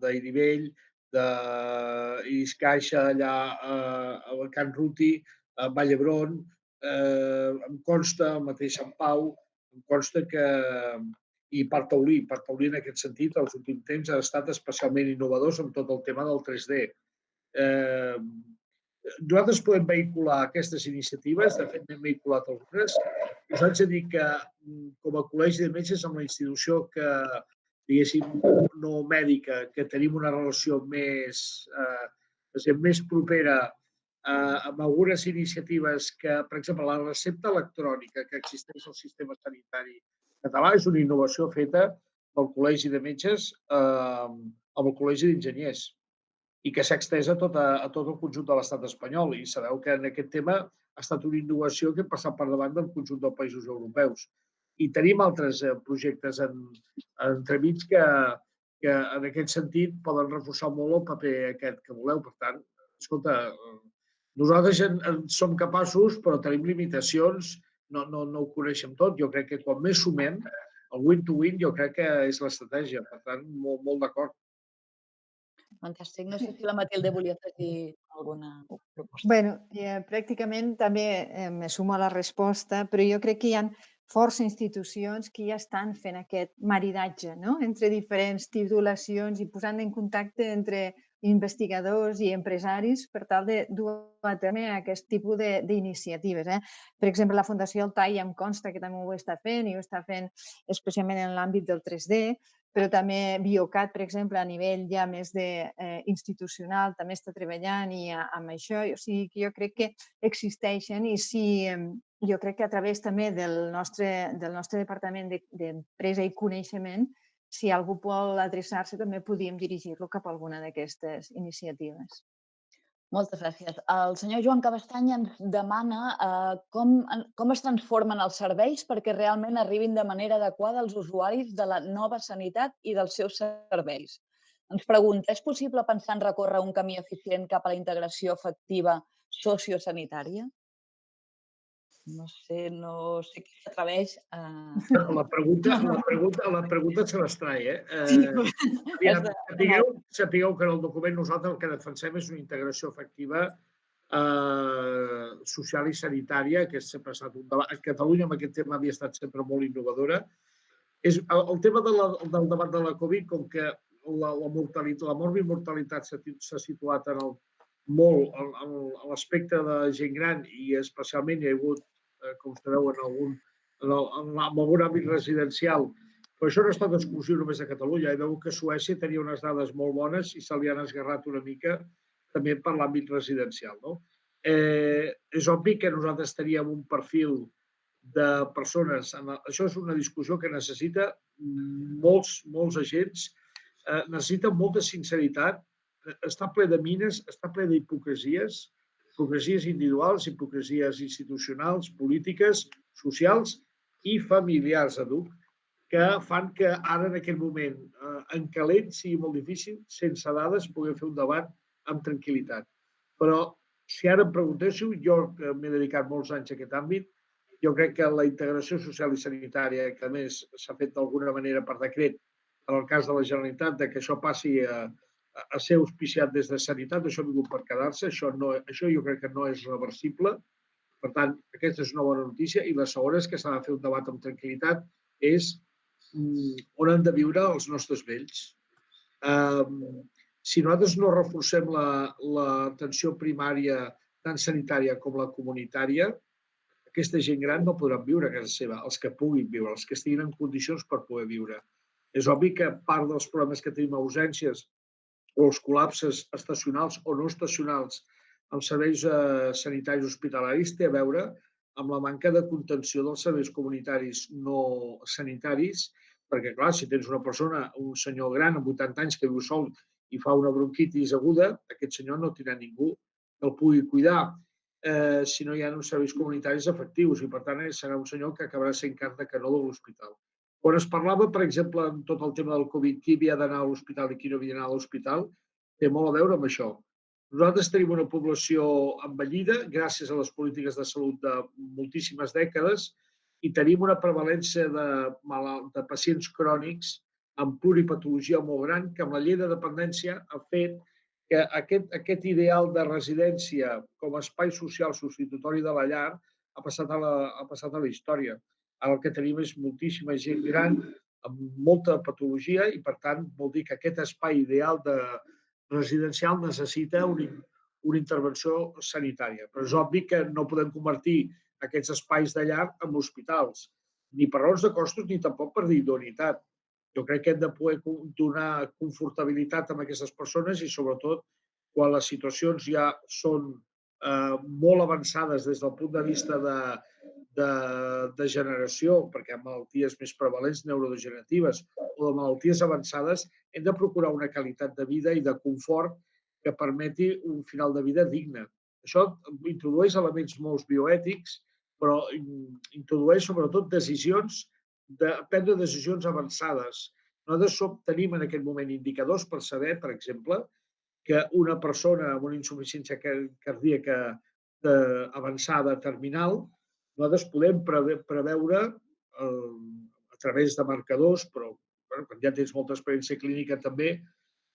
d'Irivell, d'Iscaixa allà a Can Ruti, a Vall d'Hebron, em consta, el mateix Sant Pau, em consta que i Parc Taulí en aquest sentit, els últims temps ha estat especialment innovadors amb tot el tema del 3D. Nosaltres podem vehicular aquestes iniciatives, de fet n'hem vehiculat algunes. Us haig de dir que com a col·legi de metges amb la institució que, diguéssim, no mèdica, que tenim una relació més propera amb algunes iniciatives que, per exemple, la recepta electrònica que existeix al sistema sanitari català és una innovació feta pel Col·legi de Metges amb el Col·legi d'Enginyers i que s'ha extès a tot el conjunt de l'estat espanyol. I sabeu que en aquest tema ha estat una innovació que ha passat per davant del conjunt dels països europeus. I tenim altres projectes entremig que en aquest sentit poden reforçar molt el paper aquest que voleu. Per tant, escolta, nosaltres som capaços, però tenim limitacions, no ho coneixem tot. Jo crec que quan més sumem, el win-to-win jo crec que és l'estratègia. Per tant, molt d'acord. Fantàstic. No sé si la Matilde volia afegir alguna proposta. Bé, pràcticament també me sumo a la resposta, però jo crec que hi ha força institucions que ja estan fent aquest maridatge entre diferents titulacions i posant en contacte entre investigadors i empresaris per tal de dur a terme aquest tipus d'iniciatives. Per exemple, la Fundació Altai em consta que també ho està fent i ho està fent especialment en l'àmbit del 3D, però també Biocat, per exemple, a nivell ja més institucional, també està treballant amb això. O sigui que jo crec que existeixen i jo crec que a través també del nostre Departament d'Empresa i Coneixement, si algú vol adreçar-se, també podíem dirigir-lo cap a alguna d'aquestes iniciatives. Moltes gràcies. El senyor Joan Cabestany ens demana com es transformen els serveis perquè realment arribin de manera adequada als usuaris de la nova sanitat i dels seus serveis. Ens pregunta, és possible pensar en recórrer un camí eficient cap a la integració efectiva sociosanitària? No sé qui s'atreveix a... La pregunta se l'estrai, Sí, Aviam, sapigueu que en el document nosaltres el que defensem és una integració efectiva social i sanitària, que sempre ha estat un debat. Catalunya amb aquest tema havia estat sempre molt innovadora. El tema del debat de la Covid, com que la mort i mortalitat s'ha situat molt en l'aspecte de gent gran i especialment hi ha hagut, com sabeu, en algun àmbit residencial. Però això no ha estat exclusiu només de Catalunya. Hi veu que Suècia tenia unes dades molt bones i se li han esgarrat una mica també per l'àmbit residencial. No? És obvi que nosaltres teníem un perfil de persones... Això és una discussió que necessita molts agents, necessita molta sinceritat, està ple de mines, està ple d'hipocresies, hipocresies individuals, hipocresies institucionals, polítiques, socials i familiars, Edu, que fan que ara, en aquest moment, en calent, sigui molt difícil, sense dades, poder fer un debat amb tranquil·litat. Però, si ara em preguntéssiu, jo que m'he dedicat molts anys a aquest àmbit, jo crec que la integració social i sanitària, que a més s'ha fet d'alguna manera per decret, en el cas de la Generalitat, que això passi a ser auspiciat des de Sanitat, això ha vingut per quedar-se, això jo crec que no és reversible. Per tant, aquesta és una bona notícia. I la segona és que s'ha de fer un debat amb tranquil·litat, és on han de viure els nostres vells. Si nosaltres no reforcem l'atenció primària, tant sanitària com la comunitària, aquesta gent gran no podran viure a casa seva, els que puguin viure, els que estiguin en condicions per poder viure. És obvi que part dels problemes que tenim a urgències o els col·lapses estacionals o no estacionals amb serveis sanitaris hospitalaris té a veure amb la manca de contenció dels serveis comunitaris no sanitaris, perquè, clar, si tens una persona, un senyor gran amb 80 anys que viu sol i fa una bronquitis aguda, aquest senyor no tindrà ningú que el pugui cuidar si no hi ha uns serveis comunitaris efectius i, per tant, serà un senyor que acabarà sent carn de canó de l'hospital. Quan es parlava, per exemple, en tot el tema del Covid, qui havia d'anar a l'hospital i qui no havia d'anar a l'hospital, té molt a veure amb això. Nosaltres tenim una població envellida gràcies a les polítiques de salut de moltíssimes dècades i tenim una prevalència de pacients crònics amb pluripatologia molt gran que amb la llei de dependència ha fet que aquest ideal de residència com a espai social substitutori de la llar ha passat a la història. Ara el que tenim és moltíssima gent gran amb molta patologia i, per tant, vol dir que aquest espai ideal de residencial necessita una intervenció sanitària. Però és obvi que no podem convertir aquests espais de llar en hospitals, ni per raons de costos ni tampoc per d'idoneïtat. Jo crec que hem de poder donar confortabilitat a aquestes persones i, sobretot, quan les situacions ja són molt avançades des del punt de vista de generació, perquè hi ha malalties més prevalents neurodegeneratives o de malalties avançades, hem de procurar una qualitat de vida i de confort que permeti un final de vida digne. Això introdueix elements molt bioètics, però introdueix sobretot prendre decisions avançades. Nosaltres tenim en aquest moment indicadors per saber, per exemple, que una persona amb una insuficiència cardíaca avançada terminal, nosaltres podem preveure a través de marcadors, però quan ja tens molta experiència clínica també,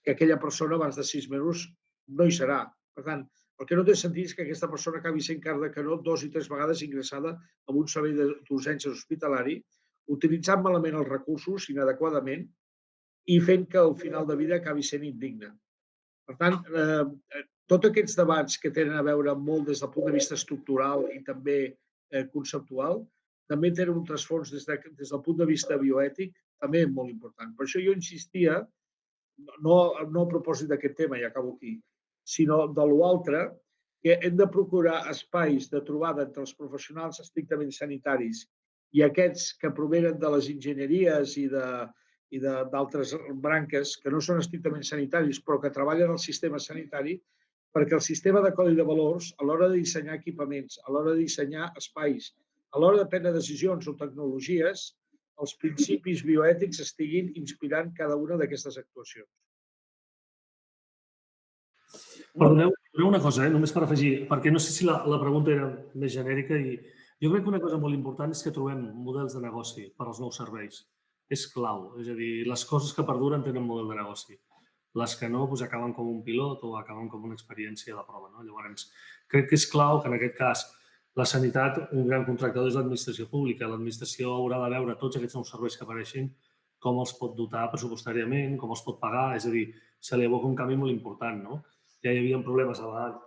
que aquella persona abans de 6 mesos no hi serà. Per tant, el que no té sentit és que aquesta persona acabi sent carn de canó 2 i 3 vegades ingressada en un servei d'urgències hospitalari, utilitzant malament els recursos inadequadament i fent que el final de vida acabi sent indigne. Per tant, tots aquests debats que tenen a veure molt des del punt de vista estructural i també conceptual, també tenen un trasfons des del punt de vista bioètic, també molt important. Per això jo insistia, no a propòsit d'aquest tema, ja acabo aquí, sinó de l'altre, que hem de procurar espais de trobada entre els professionals estrictament sanitaris i aquests que provenen de les enginyeries i d'altres branques que no són estrictament sanitaris però que treballen al sistema sanitari perquè el sistema de codi de valors, a l'hora de dissenyar equipaments, a l'hora de dissenyar espais, a l'hora de prendre decisions o tecnologies, els principis bioètics estiguin inspirant cada una d'aquestes actuacions. Perdoneu una cosa, només per afegir, perquè no sé si la pregunta era més genèrica i jo crec que una cosa molt important és que trobem models de negoci per als nous serveis. És clau, és a dir, les coses que perduren tenen model de negoci. Les que no doncs, acaben com un pilot o acaben com una experiència de prova. No? Llavors, crec que és clau que en aquest cas la sanitat, un gran contractador és l'administració pública. L'administració haurà de veure tots aquests nous serveis que apareixin, com els pot dotar pressupostàriament, com els pot pagar, és a dir, se li aboca un canvi molt important, no? Ja hi havia problemes abans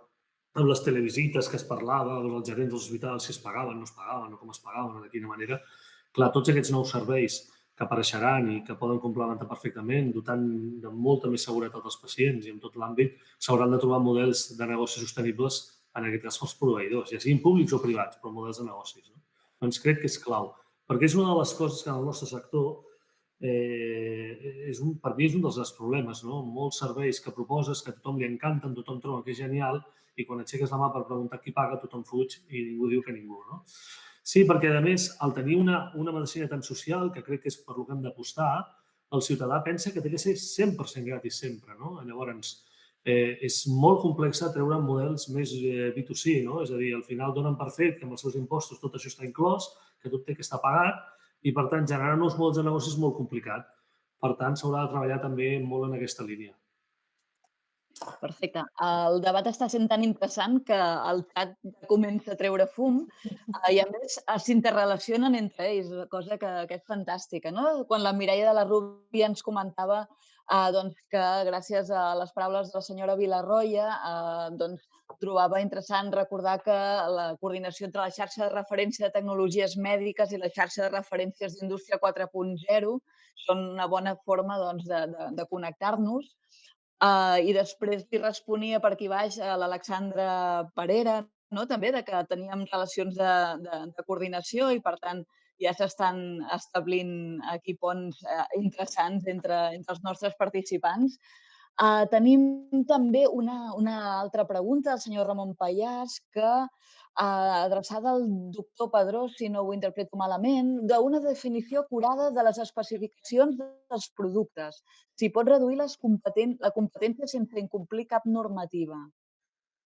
amb les televisites que es parlava, els gerents dels hospitals, si es pagaven, no es pagaven, o com es pagaven, o de quina manera. Clar, tots aquests nous serveis que apareixeran i que poden complementar perfectament, dotant de molta més seguretat als pacients i en tot l'àmbit, s'hauran de trobar models de negocis sostenibles, en aquest cas pels proveïdors, ja siguin públics o privats, però models de negocis. No? Doncs crec que és clau, perquè és una de les coses que en el nostre sector per mi és un dels problemes, no? Molts serveis que proposes, que a tothom li encanten, tothom troba que és genial i quan aixeques la mà per preguntar qui paga, tothom fuig i ningú diu que ningú, no? Sí, perquè a més, al tenir una medicina tan social, que crec que és per lo que hem d'apostar, el ciutadà pensa que té que ser 100% gratis sempre, no? Llavors, és molt complex treure models més B2C, no? És a dir, al final donen per fet que amb els seus impostos tot això està inclòs, que tot té que estar pagat, i, per tant, generar nous models de negoci és molt complicat. Per tant, s'haurà de treballar també molt en aquesta línia. Perfecte. El debat està sent tan interessant que el xat comença a treure fum i, a més, s'interrelacionen entre ells, cosa que és fantàstica. No? Quan la Mireia de la Rúbia ens comentava que gràcies a les paraules de la senyora Vilarroya trobava interessant recordar que la coordinació entre la xarxa de referència de tecnologies mèdiques i la xarxa de referències d'indústria 4.0 són una bona forma de connectar-nos. I després li responia per aquí baix a l'Alexandra Parera, també, que teníem relacions de coordinació i, per tant, ja s'estan establint aquí ponts interessants entre els nostres participants. Tenim també una altra pregunta del senyor Ramon Pallàs, adreçada al doctor Pedrós, si no ho interpreto malament, d'una definició acurada de les especificacions dels productes. Si pot reduir la competència sense incomplir cap normativa.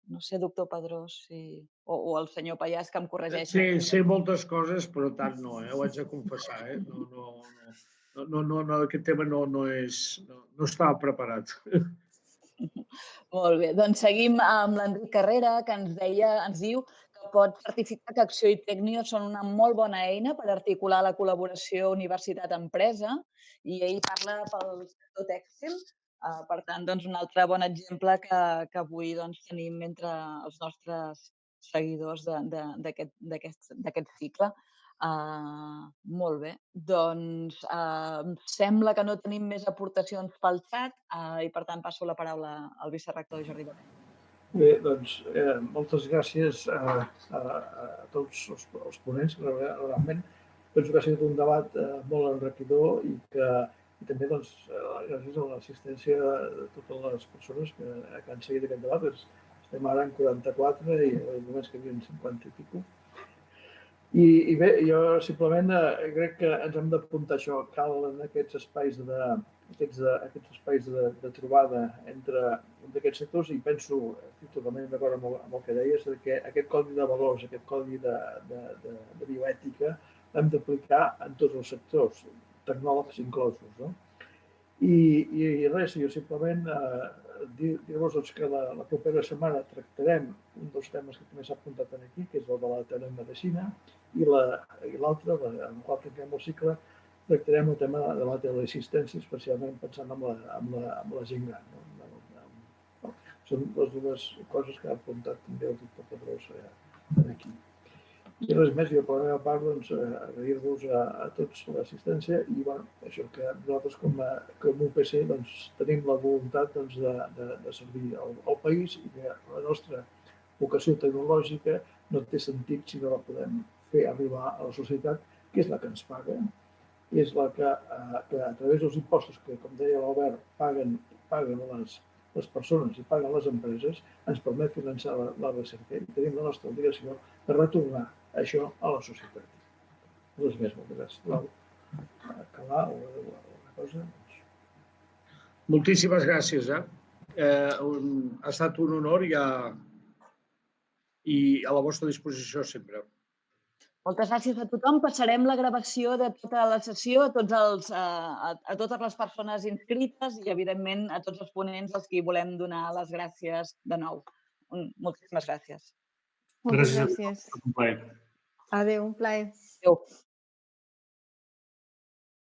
No sé, doctor Pedrós, o el senyor Pallàs, que em corregeix. Sí, sé moltes coses, però tant no, ho haig de confessar. No, aquest tema no estava preparat. Molt bé, doncs seguim amb l'Enric Carrera, que ens diu que pot certificar que Acció i Tecnio són una molt bona eina per articular la col·laboració universitat-empresa i ell parla pel sector tèxtil. Per tant, un altre bon exemple que avui tenim entre els nostres seguidors d'aquest cicle. Molt bé, doncs sembla que no tenim més aportacions pel xat i, per tant, passo la paraula al vicerector Jordi Batet. Bé, doncs, moltes gràcies a tots els ponents. Realment, penso que ha sigut un debat molt enriquidor i també gràcies a l'assistència de totes les persones que han seguit aquest debat. Estem ara en 44 i només que hi havia 50 i escaig. I bé, jo simplement crec que ens hem d'apuntar això. Cal en aquests espais de trobada entre aquests sectors i penso, estic totalment d'acord amb el que deies, que aquest codi de valors, aquest codi de bioètica l'hem d'aplicar en tots els sectors, tecnòlegs inclosos. No? I res, jo simplement dir-vos que la propera setmana tractarem un dels temes que també s'ha apuntat aquí, que és el de la telemedicina, i l'altre, en qual tanquem el cicle, tractarem el tema de la teleassistència, especialment pensant en la gent gran. No? Són les dues coses que ha apuntat també el doctor Pedrós aquí. I res més, jo per la meva part agrair-vos a tots l'assistència i això que nosaltres com a UPC tenim la voluntat de servir al país i que la nostra vocació tecnològica no té sentit si no la podem fer arribar a la societat, que és la que ens paga, és la que a través dels impostos que, com deia l'Albert, paguen les persones i paguen les empreses, ens permet finançar la recerca i tenim la nostra obligació de retornar això a la societat. Res més, moltes gràcies. Acabar una cosa... Moltíssimes gràcies. Ha estat un honor i a la vostra disposició sempre. Moltes gràcies a tothom. Passarem la gravació de tota la sessió a totes les persones inscrites i, evidentment, a tots els ponents als qui volem donar les gràcies de nou. Moltíssimes gràcies. Moltes Gràcies a gràcies. tothom. Un plaer. Adéu, un plaer. Adéu.